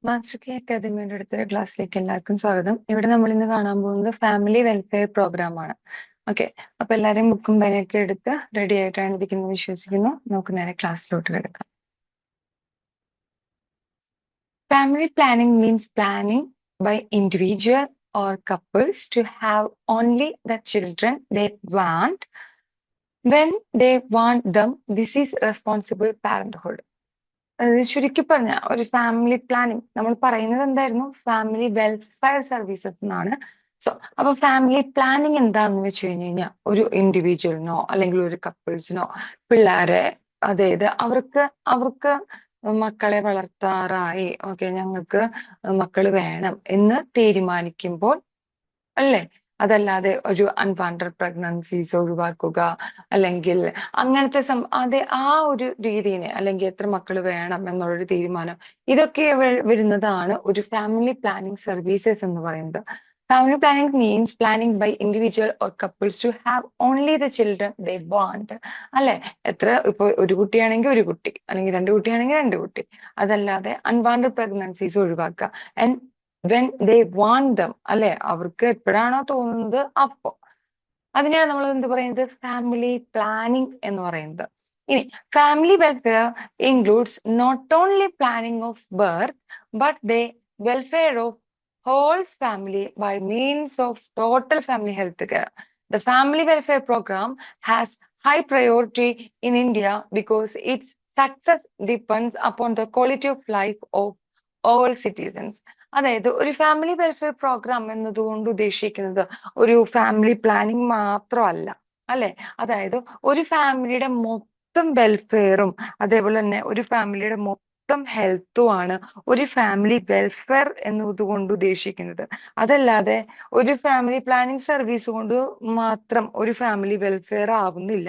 Master K അക്കാദമിയുടെ അടുത്തൊരു ക്ലാസ്സിലേക്ക് എല്ലാവർക്കും സ്വാഗതം. ഇവിടെ നമ്മൾ ഇന്ന് കാണാൻ പോകുന്നത് ഫാമിലി വെൽഫെയർ പ്രോഗ്രാം ആണ്. ഓക്കെ, അപ്പൊ എല്ലാവരും ബുക്കും പേനയൊക്കെ എടുത്ത് റെഡി ആയിട്ടാണ് ഇരിക്കുന്നത് വിശ്വസിക്കുന്നു. നമുക്ക് നേരെ ക്ലാസ്സിലോട്ട് കിടക്കാം. Family planning means planning by individual or couples to have only the children they want when they want them. This is responsible parenthood. ചുരുക്കി പറഞ്ഞ ഒരു ഫാമിലി പ്ലാനിങ് നമ്മൾ പറയുന്നത് എന്തായിരുന്നു? ഫാമിലി വെൽഫെയർ സർവീസസ് എന്നാണ്. സോ അപ്പൊ ഫാമിലി പ്ലാനിങ് എന്താന്ന് വെച്ച് കഴിഞ്ഞാൽ ഒരു ഇൻഡിവിജ്വലിനോ അല്ലെങ്കിൽ ഒരു കപ്പിൾസിനോ പിള്ളേരെ, അതായത് അവർക്ക് മക്കളെ വളർത്താറായി, ഓക്കെ, ഞങ്ങൾക്ക് മക്കള് വേണം എന്ന് തീരുമാനിക്കുമ്പോൾ, അല്ലേ, അതല്ലാതെ ഒരു അൺവാണ്ടഡ് പ്രഗ്നൻസീസ് ഒഴിവാക്കുക, അല്ലെങ്കിൽ അങ്ങനത്തെ അതെ ആ ഒരു രീതിനെ, അല്ലെങ്കിൽ എത്ര മക്കൾ വേണം എന്നുള്ളൊരു തീരുമാനം, ഇതൊക്കെ വരുന്നതാണ് ഒരു ഫാമിലി പ്ലാനിങ് സർവീസസ് എന്ന് പറയുന്നത്. Family planning means planning by individual or couples to have only the children they want. അല്ലെ, ഇപ്പൊ ഒരു കുട്ടിയാണെങ്കിൽ ഒരു കുട്ടി, അല്ലെങ്കിൽ രണ്ട് കുട്ടിയാണെങ്കിൽ രണ്ട് കുട്ടി, അതല്ലാതെ അൺവാണ്ടഡ് പ്രഗ്നൻസീസ് ഒഴിവാക്കുക. And when they want dum, അല്ലെ, അവർക്ക് എപ്പോഴാണോ തോന്നുന്നത് അപ്പോ. അതിനെയാണ് നമ്മൾ എന്ത് പറയുന്നത്? ഫാമിലി പ്ലാനിങ് എന്ന് പറയുന്നത്. ഇനി family welfare includes not only planning of birth but the welfare of whole family by means of total family health care. The family welfare program has high priority in India because its success depends upon the quality of life of all citizens. അതായത് ഒരു family welfare programme എന്നതുകൊണ്ട് ഉദ്ദേശിക്കുന്നത് ഒരു family planning മാത്രമല്ല, അല്ലെ, അതായത് ഒരു ഫാമിലിയുടെ മൊത്തം വെൽഫെയറും അതേപോലെ തന്നെ ഒരു ഫാമിലിയുടെ മൊത്തം ഹെൽത്തുമാണ് ഒരു ഫാമിലി വെൽഫെയർ എന്നതുകൊണ്ട് ഉദ്ദേശിക്കുന്നത്. അതല്ലാതെ ഒരു ഫാമിലി പ്ലാനിങ് സർവീസ് കൊണ്ട് മാത്രം ഒരു ഫാമിലി വെൽഫെയർ ആവുന്നില്ല.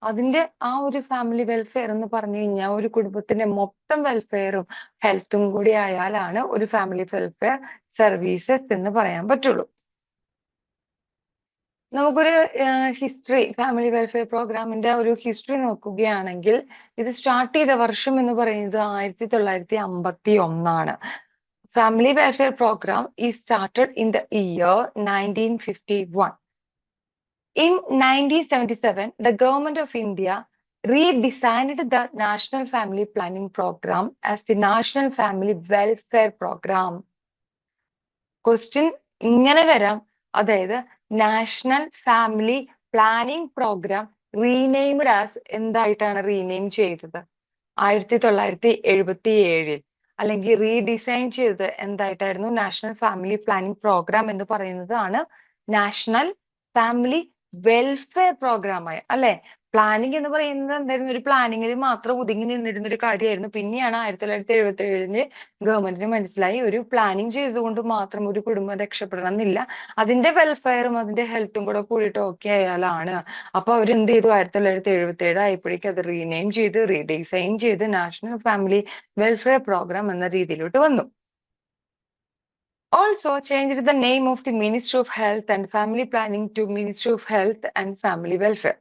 അതിന്റെ ആ ഒരു ഫാമിലി വെൽഫെയർ എന്ന് പറഞ്ഞു കഴിഞ്ഞാൽ ഒരു കുടുംബത്തിന്റെ മൊത്തം വെൽഫെയറും ഹെൽത്തും കൂടി ആയാലാണ് ഒരു ഫാമിലി വെൽഫെയർ സർവീസസ് എന്ന് പറയാൻ പറ്റുള്ളൂ. നമുക്കൊരു ഹിസ്റ്ററി, ഫാമിലി വെൽഫെയർ പ്രോഗ്രാമിന്റെ ഒരു ഹിസ്റ്ററി നോക്കുകയാണെങ്കിൽ ഇത് സ്റ്റാർട്ട് ചെയ്ത വർഷം എന്ന് പറയുന്നത് 1951. Family welfare program is started in the year 1951. In 1977, the government of India redesigned the National Family Planning Program as the National Family Welfare Program. Question ഇങ്ങനെ വരാം, അതായത് national family planning programme renamed as എന്തായിട്ടാണ് rename ചെയ്തത്? 1977 അല്ലെങ്കിൽ redesign ചെയ്തത് എന്തായിട്ടായിരുന്നു? National family planning programme എന്ന് പറയുന്നതാണ് നാഷണൽ ഫാമിലി വെൽഫെയർ പ്രോഗ്രാമായി, അല്ലെ. പ്ലാനിങ് എന്ന് പറയുന്നത് എന്തായിരുന്നു? ഒരു പ്ലാനിങ്ങിൽ മാത്രം ഒതുങ്ങി നിന്നിരുന്ന ഒരു കാര്യമായിരുന്നു. പിന്നെയാണ് 1977 ഗവൺമെന്റിന് മനസ്സിലായി ഒരു പ്ലാനിങ് ചെയ്തുകൊണ്ട് മാത്രം ഒരു കുടുംബം രക്ഷപ്പെടണം എന്നില്ല, അതിന്റെ വെൽഫെയറും അതിന്റെ ഹെൽത്തും കൂടെ കൂടിയിട്ട് ഓക്കെ ആയാലാണ്. അപ്പൊ അവരെന്ത് ചെയ്തു? 1977 ആയപ്പോഴേക്കും അത് റീനെയിം ചെയ്ത് റീഡിസൈൻ ചെയ്ത് നാഷണൽ ഫാമിലി വെൽഫെയർ പ്രോഗ്രാം എന്ന രീതിയിലോട്ട് വന്നു. Also changed the name of the Ministry of Health and Family Planning to Ministry of Health and Family Welfare.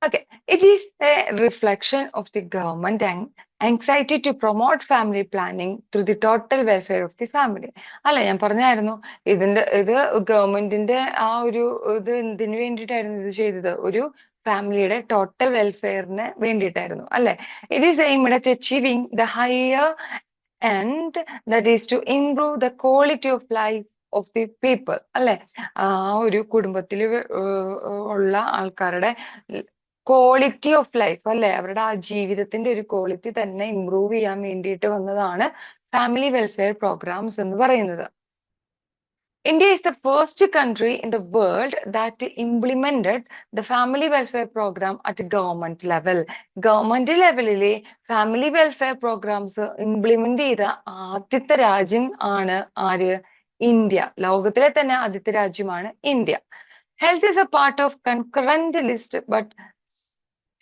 Okay, it is a reflection of the government and anxiety to promote family planning through the total welfare of the family. അല്ല, ഞാൻ പറഞ്ഞായിരുന്നു ഇത് ഗവൺമെന്റിന്റെ ആ ഒരു ഇത് എന്തിനു വേണ്ടിയിട്ടായിരുന്നു ഇത് ചെയ്തത്? ഒരു ഫാമിലിയുടെ ടോട്ടൽ വെൽഫെയറിന് വേണ്ടിയിട്ടായിരുന്നു, അല്ലെ. It is aimed at achieving the higher and that is to improve the quality of life of the people, അല്ലെ. ആ ഒരു കുടുംബത്തിൽ ഉള്ള ആൾക്കാരുടെ ക്വാളിറ്റി ഓഫ് ലൈഫ്, അല്ലെ, അവരുടെ ആ ജീവിതത്തിന്റെ ഒരു ക്വാളിറ്റി തന്നെ ഇംപ്രൂവ് ചെയ്യാൻ വേണ്ടിയിട്ട് വന്നതാണ് ഫാമിലി വെൽഫെയർ പ്രോഗ്രാംസ് എന്ന് പറയുന്നത്. India is the first country in the world that implemented the family welfare program at government level. Government ലെവലിലെ ഫാമിലി വെൽഫെയർ പ്രോഗ്രാംസ് ഇംപ്ലിമെന്റ് ചെയ്ത ആദ്യത്തെ രാജ്യം ആണ് ആര്? ഇന്ത്യ. ലോകത്തിലെ തന്നെ ആദ്യത്തെ രാജ്യമാണ് India. Health is a part of concurrent list, but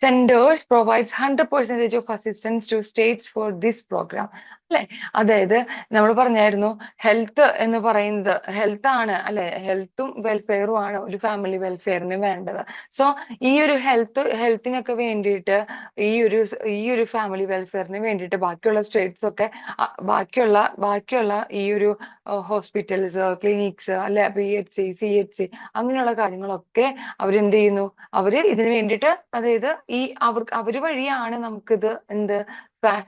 centers provides 100% of assistance to states for this program. അല്ലെ? അതായത് നമ്മൾ പറഞ്ഞായിരുന്നു ഹെൽത്ത് എന്ന് പറയുന്നത് ഹെൽത്ത് ആണ് അല്ലെ? ഹെൽത്തും വെൽഫെയറും ആണ് ഒരു ഫാമിലി വെൽഫെയറിന് വേണ്ടത്. സോ ഈ ഒരു ഹെൽത്തിനൊക്കെ വേണ്ടിയിട്ട് ഈ ഒരു ഫാമിലി വെൽഫെയറിന് വേണ്ടിയിട്ട് ബാക്കിയുള്ള സ്റ്റേറ്റ്സ് ഒക്കെ ബാക്കിയുള്ള ഈ ഒരു ഹോസ്പിറ്റൽസ്, ക്ലിനിക്സ് അല്ലെ, PHC, CHC അങ്ങനെയുള്ള കാര്യങ്ങളൊക്കെ അവരെന്ത് ചെയ്യുന്നു? അവര് ഇതിന് വേണ്ടിയിട്ട് അതായത് അവര് വഴിയാണ് നമുക്കിത്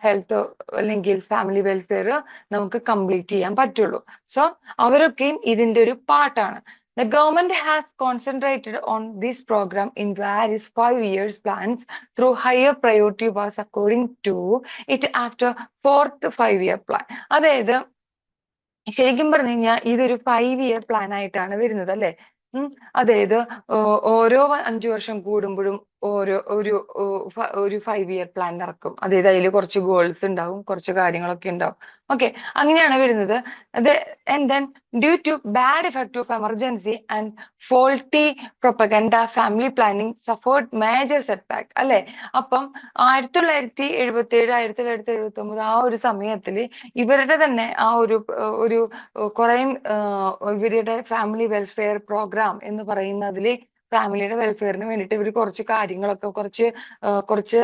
ഹെൽത്ത് അല്ലെങ്കിൽ ഫാമിലി വെൽഫെയർ നമുക്ക് കംപ്ലീറ്റ് ചെയ്യാൻ പറ്റുള്ളൂ. സോ അവരൊക്കെയും ഇതിന്റെ ഒരു പാർട്ടാണ്. The government has concentrated on this program in various 5 years plans through higher priority was according to it after fourth 5-year plan. അതായത് ശരിക്കും പറഞ്ഞു കഴിഞ്ഞാൽ ഇതൊരു 5-year പ്ലാൻ ആയിട്ടാണ് വരുന്നത് അല്ലെ? അതായത് ഓരോ 5 വർഷം കൂടുമ്പോഴും ഒരു 5-year പ്ലാൻ ഇറക്കും. അതായത് അതിൽ കുറച്ച് ഗോൾസ് ഉണ്ടാവും, കുറച്ച് കാര്യങ്ങളൊക്കെ ഉണ്ടാവും. ഓക്കെ, അങ്ങനെയാണ് വരുന്നത്. And then due to bad effect of emergency and faulty propaganda, family planning suffered major setback അല്ലെ? അപ്പം 1977 1979 ആ ഒരു സമയത്തിൽ ഇവരുടെ തന്നെ ആ ഒരു കുറെ ഇവരുടെ ഫാമിലി വെൽഫെയർ പ്രോഗ്രാം എന്ന് പറയുന്നതിൽ ഫാമിലിയുടെ വെൽഫെയറിന് വേണ്ടിയിട്ട് ഇവർ കുറച്ച് കാര്യങ്ങളൊക്കെ കുറച്ച്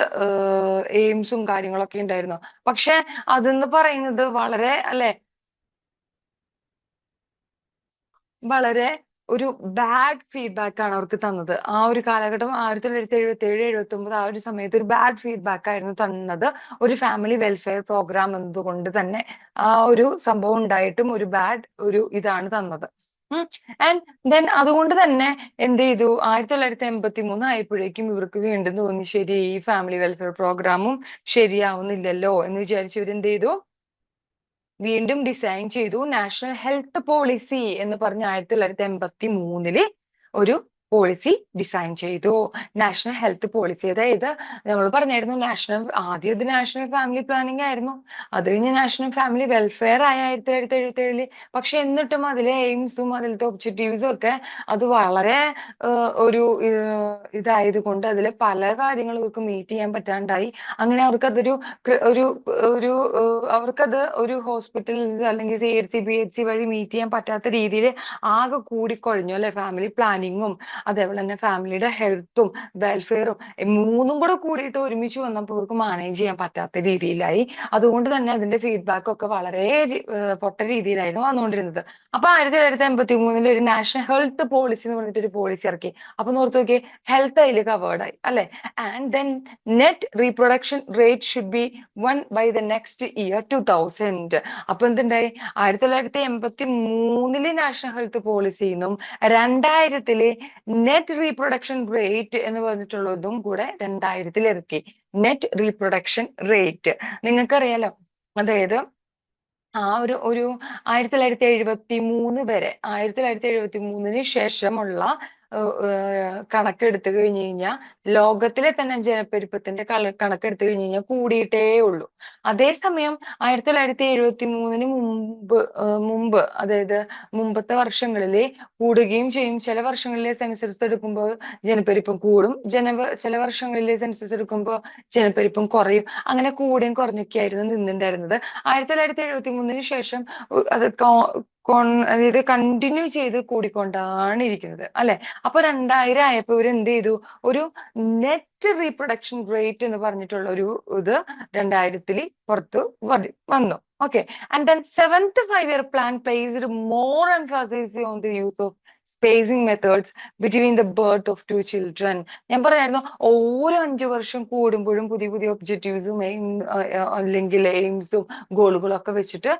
എയിംസും കാര്യങ്ങളൊക്കെ ഉണ്ടായിരുന്നു. പക്ഷെ അതെന്ന് പറയുന്നത് വളരെ ഒരു ബാഡ് ഫീഡ്ബാക്ക് ആണ് അവർക്ക് തന്നത്. ആ ഒരു കാലഘട്ടം 1977 1979 ആ ഒരു സമയത്ത് ഒരു ബാഡ് ഫീഡ്ബാക്ക് ആയിരുന്നു തന്നത് ഒരു ഫാമിലി വെൽഫെയർ പ്രോഗ്രാം എന്നതുകൊണ്ട് തന്നെ. ആ ഒരു സംഭവം ഉണ്ടായിട്ടും ഒരു ബാഡ് ഇതാണ് തന്നത്. ആൻഡ് ദെൻ അതുകൊണ്ട് തന്നെ എന്ത് ചെയ്തു? 1983 ആയപ്പോഴേക്കും ഇവർക്ക് വീണ്ടും തോന്നി ശരി ഈ ഫാമിലി വെൽഫെയർ പ്രോഗ്രാമും ശരിയാവുന്നില്ലല്ലോ എന്ന് വിചാരിച്ച് ഇവർ എന്ത് ചെയ്തു? വീണ്ടും ഡിസൈൻ ചെയ്തു നാഷണൽ ഹെൽത്ത് പോളിസി എന്ന് പറഞ്ഞ് 1983 ഒരു പോളിസി ഡിസൈൻ ചെയ്തു. National health policy. അതായത് നമ്മൾ പറഞ്ഞായിരുന്നു ആദ്യം ഇത് നാഷണൽ ഫാമിലി പ്ലാനിംഗ് ആയിരുന്നു, അത് കഴിഞ്ഞ് നാഷണൽ ഫാമിലി വെൽഫെയർ ആയ 1977. പക്ഷെ എന്നിട്ടും അതിലെ എയിംസും അതിലത്തെ ഒബ്ജക്റ്റീവ്സും ഒക്കെ അത് വളരെ ഒരു ഇതായത് കൊണ്ട് അതിലെ പല കാര്യങ്ങളും ഇവർക്ക് മീറ്റ് ചെയ്യാൻ പറ്റാണ്ടായി. അങ്ങനെ അവർക്കതൊരു ഒരു ഒരു അവർക്കത് ഒരു ഹോസ്പിറ്റൽസ് അല്ലെങ്കിൽ CHC PHC വഴി മീറ്റ് ചെയ്യാൻ പറ്റാത്ത രീതിയിൽ ആകെ കൂടിക്കൊഴിഞ്ഞു അല്ലെ? ഫാമിലി പ്ലാനിങ്ങും അതേപോലെ തന്നെ ഫാമിലിയുടെ ഹെൽത്തും വെൽഫെയറും മൂന്നും കൂടെ കൂടിയിട്ട് ഒരുമിച്ച് വന്നപ്പോൾ ഇവർക്ക് മാനേജ് ചെയ്യാൻ പറ്റാത്ത രീതിയിലായി. അതുകൊണ്ട് തന്നെ അതിന്റെ ഫീഡ്ബാക്ക് ഒക്കെ വളരെ പൊട്ട രീതിയിലായിരുന്നു വന്നുകൊണ്ടിരുന്നത്. അപ്പൊ 1983 ഒരു നാഷണൽ ഹെൽത്ത് പോളിസി എന്ന് പറഞ്ഞിട്ട് ഒരു പോളിസി ഇറക്കി. അപ്പൊ ഓർത്ത് നോക്കിയേ, ഹെൽത്ത് അതിൽ കവേർഡ് ആയി അല്ലെ? And then net reproduction rate should be 1 by the next year 2000. അപ്പൊ എന്തുണ്ടായി? 1983 നാഷണൽ ഹെൽത്ത് പോളിസിന്നും 2000 നെറ്റ് റീപ്രൊഡക്ഷൻ റേറ്റ് എന്ന് പറഞ്ഞിട്ടുള്ളതും കൂടെ 2000 ഇറക്കി. നെറ്റ് റീപ്രൊഡക്ഷൻ റേറ്റ് നിങ്ങൾക്കറിയാലോ, അതായത് ആ ഒരു 1973 വരെ 1973 ശേഷമുള്ള കണക്കെടുത്തു കഴിഞ്ഞു കഴിഞ്ഞാൽ ലോകത്തിലെ തന്നെ ജനപ്പെരുപ്പത്തിന്റെ കണക്കെടുത്തു കഴിഞ്ഞു കഴിഞ്ഞാൽ കൂടിയിട്ടേ ഉള്ളൂ. അതേസമയം 1973 മുമ്പ് അതായത് മുമ്പത്തെ വർഷങ്ങളിൽ കൂടുകയും ചെയ്യും. ചില വർഷങ്ങളിലെ സെൻസസ് എടുക്കുമ്പോൾ ജനപ്പെരുപ്പം കൂടും, ചില വർഷങ്ങളിലെ സെൻസസ് എടുക്കുമ്പോൾ ജനപ്പെരുപ്പം കുറയും. അങ്ങനെ കൂടുകയും കുറഞ്ഞൊക്കെ ആയിരുന്നു നിന്നിട്ടുണ്ടായിരുന്നത്. 1973 ശേഷം അത് അതായത് കണ്ടിന്യൂ ചെയ്ത് കൂടിക്കൊണ്ടാണ് ഇരിക്കുന്നത് അല്ലെ? അപ്പൊ 2000 ആയപ്പോ ഇവർ എന്ത് ചെയ്തു? ഒരു നെറ്റ് റീപ്രൊഡക്ഷൻ റേറ്റ് എന്ന് പറഞ്ഞിട്ടുള്ള ഇത് 2000 പുറത്തു വന്നു. Okay, and then 7th 5-year plan placed more emphasis on the use of spacing methods between the birth of 2 children. ഞാൻ പറഞ്ഞായിരുന്നു ഓരോ 5 വർഷം കൂടുമ്പോഴും പുതിയ പുതിയ ഒബ്ജക്റ്റീവ്സും അല്ലെങ്കിൽ എയിംസും ഗോളുകളും ഒക്കെ വെച്ചിട്ട്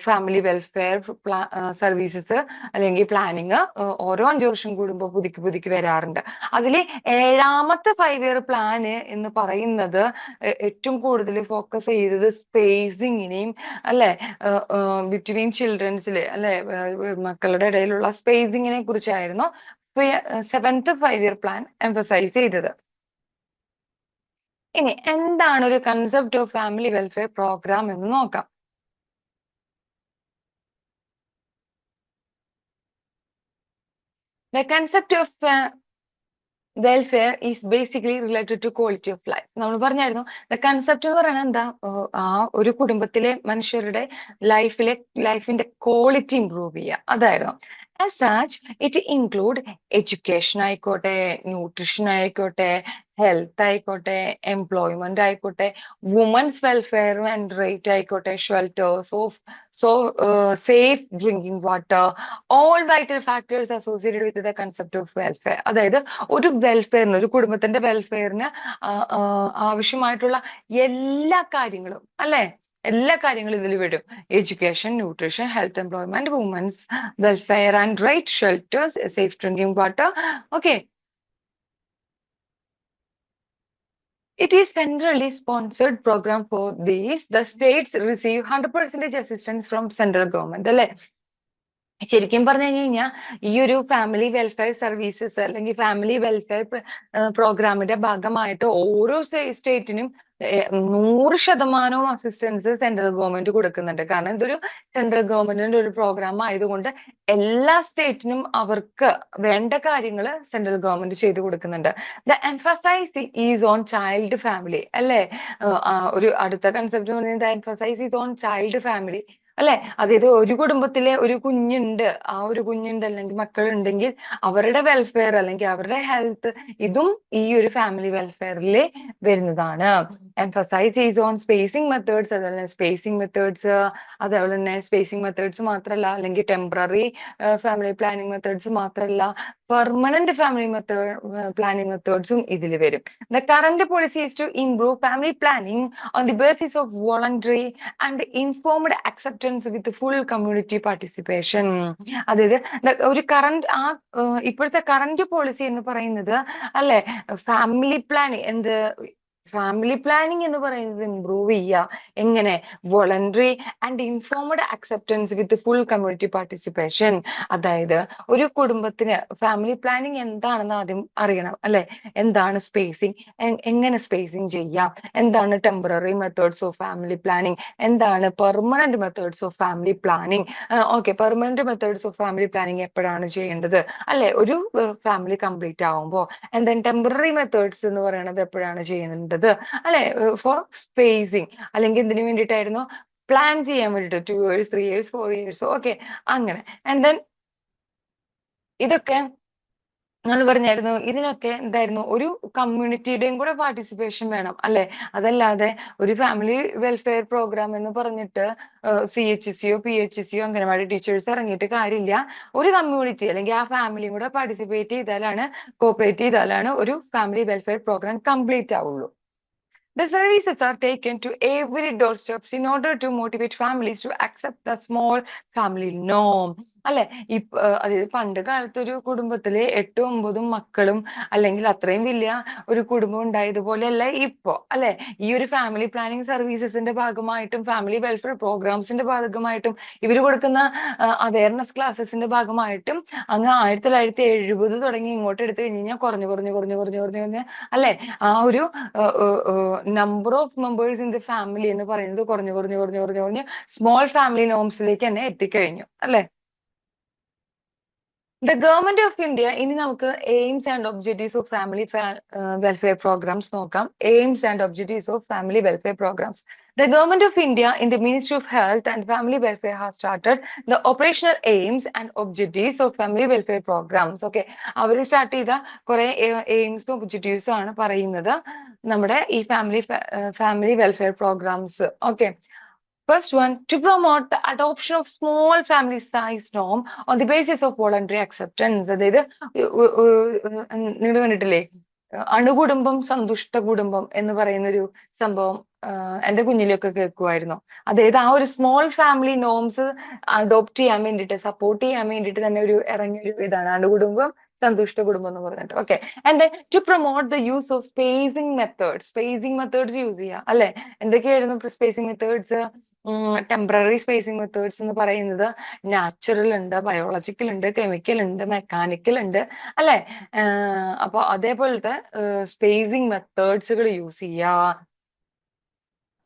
ഫാമിലി വെൽഫെയർ സർവീസസ് അല്ലെങ്കിൽ പ്ലാനിങ് ഓരോ 5 വർഷം കൂടുമ്പോൾ പുതുക്കി വരാറുണ്ട്. അതിൽ 7ാമത്തെ 5-year പ്ലാന് എന്ന് പറയുന്നത് ഏറ്റവും കൂടുതൽ ഫോക്കസ് ചെയ്തത് സ്പേസിങ്ങിനെയും അല്ലെ, ബിറ്റ്വീൻ ചിൽഡ്രൻസിൽ അല്ലെ, മക്കളുടെ ഇടയിലുള്ള സ്പേസിങ്ങിനെ കുറിച്ചായിരുന്നു 7th 5-year പ്ലാൻ എംഫസൈസ് ചെയ്തത്. ഇനി എന്താണ് ഒരു concept of family welfare program എന്ന് നോക്കാം. The concept of welfare is basically related to quality of life. നമ്മൾ പറഞ്ഞായിരുന്നു ദ കൺസെപ്റ്റ് എന്ന് പറയുന്നത് എന്താ, ആ ഒരു കുടുംബത്തിലെ മനുഷ്യരുടെ ലൈഫിന്റെ ക്വാളിറ്റി ഇംപ്രൂവ് ചെയ്യുക, അതായിരുന്നു. As such, it include education ആയിക്കോട്ടെ, ന്യൂട്രീഷൻ ആയിക്കോട്ടെ, ഹെൽത്ത് ആയിക്കോട്ടെ, എംപ്ലോയ്മെന്റ് ആയിക്കോട്ടെ, വുമൻസ് വെൽഫെയർ ആൻഡ് റൈറ്റ് ആയിക്കോട്ടെ, shelters of safe drinking water, all vital factors associated with the concept of welfare. അതായത് ഒരു വെൽഫെയറിന്, ഒരു കുടുംബത്തിന്റെ വെൽഫെയറിന് ആവശ്യമായിട്ടുള്ള എല്ലാ കാര്യങ്ങളും, അല്ലെ, എല്ലാ കാര്യങ്ങളും ഇതിൽ വരും. Education, nutrition, health, employment, women's welfare and right, shelters, safe drinking water. Okay, it is centrally sponsored program for these. The states receive 100% assistance from central government. അല്ലെ, ശരിക്കും പറഞ്ഞു കഴിഞ്ഞാൽ ഈ ഒരു ഫാമിലി വെൽഫെയർ സർവീസസ് അല്ലെങ്കിൽ ഫാമിലി വെൽഫെയർ പ്രോഗ്രാമിന്റെ ഭാഗമായിട്ട് ഓരോ സ്റ്റേറ്റിനും 100% അസിസ്റ്റൻസ് സെൻട്രൽ ഗവൺമെന്റ് കൊടുക്കുന്നുണ്ട്. കാരണം ഇതൊരു സെൻട്രൽ ഗവൺമെന്റിന്റെ ഒരു പ്രോഗ്രാം ആയതുകൊണ്ട് എല്ലാ സ്റ്റേറ്റിനും അവർക്ക് വേണ്ട കാര്യങ്ങൾ സെൻട്രൽ ഗവൺമെന്റ് ചെയ്തു കൊടുക്കുന്നുണ്ട്. The emphasize is on child family, അല്ലെ, ഒരു അടുത്ത കൺസെപ്റ്റ് പറയുന്നത് the emphasize is on child family, അല്ലെ. അതായത് ഒരു കുടുംബത്തിലെ ഒരു കുഞ്ഞുണ്ട്, ആ ഒരു കുഞ്ഞുണ്ട് അല്ലെങ്കിൽ മക്കളുണ്ടെങ്കിൽ അവരുടെ വെൽഫെയർ അല്ലെങ്കിൽ അവരുടെ ഹെൽത്ത്, ഇതും ഈ ഒരു ഫാമിലി വെൽഫെയറിൽ വരുന്നതാണ്. Emphasize is on spacing methods, അതുപോലെ സ്പേസിംഗ് മെത്തേഡ്സ്, അതേപോലെ തന്നെ സ്പേസിംഗ് മെത്തേഡ്സ് മാത്രമല്ല, അല്ലെങ്കിൽ ടെമ്പററി ഫാമിലി പ്ലാനിങ് മെത്തേഡ്സ് മാത്രമല്ല, പെർമനന്റ് ഫാമിലി പ്ലാനിങ് മെത്തേഡ്സും ഇതിൽ വരും. The current policy is to improve family planning on the basis of voluntary and informed acceptance with full community participation. അതായത് ഒരു കറന്റ് ഇപ്പോഴത്തെ കറന്റ് പോളിസി എന്ന് പറയുന്നത്, അല്ലെ, ഫാമിലി പ്ലാനിങ് ഫാമിലി പ്ലാനിങ് എന്ന് പറയുന്നത് ഇംപ്രൂവ് ചെയ്യുക എങ്ങനെ, voluntary and informed acceptance with full community participation. അതായത് ഒരു കുടുംബത്തിന് ഫാമിലി പ്ലാനിങ് എന്താണെന്ന് ആദ്യം അറിയണം, അല്ലെ. എന്താണ് സ്പേസിങ്, എങ്ങനെ സ്പേസിങ് ചെയ്യാം, എന്താണ് temporary methods of family planning, എന്താണ് permanent methods of family planning. Okay, permanent methods of family planning എപ്പോഴാണ് ചെയ്യേണ്ടത്, അല്ലെ, ഒരു ഫാമിലി കംപ്ലീറ്റ് ആവുമ്പോൾ. ആൻഡ് ദെൻ ടെമ്പററി മെത്തേഡ്സ് എന്ന് പറയുന്നത് എപ്പോഴാണ് ചെയ്യുന്നത്, അല്ലെ, ഫോർ സ്പേസിങ്, അല്ലെങ്കിൽ എന്തിനു വേണ്ടിയിട്ടായിരുന്നു, പ്ലാൻ ചെയ്യാൻ വേണ്ടിട്ട് 2 years 3 years 4 years. ഓക്കെ, അങ്ങനെ. ആൻഡ് ദെൻ ഇതൊക്കെ നമ്മൾ പറഞ്ഞായിരുന്നു, ഇതിനൊക്കെ എന്തായിരുന്നു, ഒരു കമ്മ്യൂണിറ്റിയുടെയും കൂടെ പാർട്ടിസിപ്പേഷൻ വേണം, അല്ലെ. അതല്ലാതെ ഒരു ഫാമിലി വെൽഫെയർ പ്രോഗ്രാം എന്ന് പറഞ്ഞിട്ട് CHCയോ PHCയോ അംഗനവാടി ടീച്ചേഴ്സ് ഇറങ്ങിയിട്ട് കാര്യമില്ല. ഒരു കമ്മ്യൂണിറ്റി അല്ലെങ്കിൽ ആ ഫാമിലിയും കൂടെ പാർട്ടിസിപ്പേറ്റ് ചെയ്താലാണ്, കോപ്പറേറ്റ് ചെയ്താലാണ് ഒരു ഫാമിലി വെൽഫെയർ പ്രോഗ്രാം കംപ്ലീറ്റ് ആവുള്ളൂ. The services are taken to every doorsteps in order to motivate families to accept the small family norm. അല്ലെ, അതായത് പണ്ട് കാലത്ത് ഒരു കുടുംബത്തില് 8-9 മക്കളും അല്ലെങ്കിൽ അത്രയും വലിയ ഒരു കുടുംബം ഉണ്ടായതുപോലെയല്ല ഇപ്പോ, അല്ലെ. ഈ ഒരു ഫാമിലി പ്ലാനിങ് സർവീസസിന്റെ ഭാഗമായിട്ടും ഫാമിലി വെൽഫെയർ പ്രോഗ്രാംസിന്റെ ഭാഗമായിട്ടും ഇവർ കൊടുക്കുന്ന അവയർനെസ് ക്ലാസ്സസിന്റെ ഭാഗമായിട്ടും അങ്ങ് 1970 തുടങ്ങി ഇങ്ങോട്ട് എടുത്തു കഴിഞ്ഞാൽ കുറഞ്ഞു, അല്ലെ. ആ ഒരു number of members in the family എന്ന് പറയുന്നത് കുറഞ്ഞ് സ്മോൾ ഫാമിലി നോംസിലേക്ക് തന്നെ എത്തിക്കഴിഞ്ഞു, അല്ലെ. The government of India, ഇനി നമുക്ക് aims and objectives of family welfare programs നോക്കാം. Aims and objectives of family welfare programs. The government of India in the Ministry of Health and Family Welfare has started the operational aims and objectives of family welfare programs. Okay, അവർ start ചെയ്ത കുറെ എയിംസും ഒബ്ജക്റ്റീവ്സും ആണ് പറയുന്നത് നമ്മുടെ ഈ family welfare programs. Okay, first one, to promote the adoption of small family size norm on the basis of voluntary acceptance. അതായത് നിങ്ങൾ കണ്ടിട്ടില്ലേ, അണുകുടുംബം സന്തുഷ്ട കുടുംബം എന്ന് പറയുന്ന ഒരു സംഭവം എന്റെ കുഞ്ഞിലൊക്കെ കേൾക്കുമായിരുന്നു. അതായത് ആ ഒരു സ്മോൾ ഫാമിലി നോംസ് അഡോപ്റ്റ് ചെയ്യാൻ വേണ്ടിയിട്ട്, സപ്പോർട്ട് ചെയ്യാൻ വേണ്ടിയിട്ട് തന്നെ ഇറങ്ങിയ ഒരു ഇതാണ് അണുകുടുംബം സന്തുഷ്ട കുടുംബം എന്ന് പറഞ്ഞിട്ട്. Okay, and then to promote the use of spacing methods use ചെയ്യുക, അല്ലെ. എന്തൊക്കെയായിരുന്നു spacing methods? Temporary spacing methods എന്ന് പറയുന്നത് നാച്ചുറൽ ഉണ്ട്, ബയോളജിക്കൽ ഉണ്ട്, കെമിക്കൽ ഉണ്ട്, മെക്കാനിക്കൽ ഉണ്ട്, അല്ലെ. അപ്പൊ അതേപോലത്തെ സ്പേസിംഗ് മെത്തേഡ്സുകൾ യൂസ് ചെയ്യുക.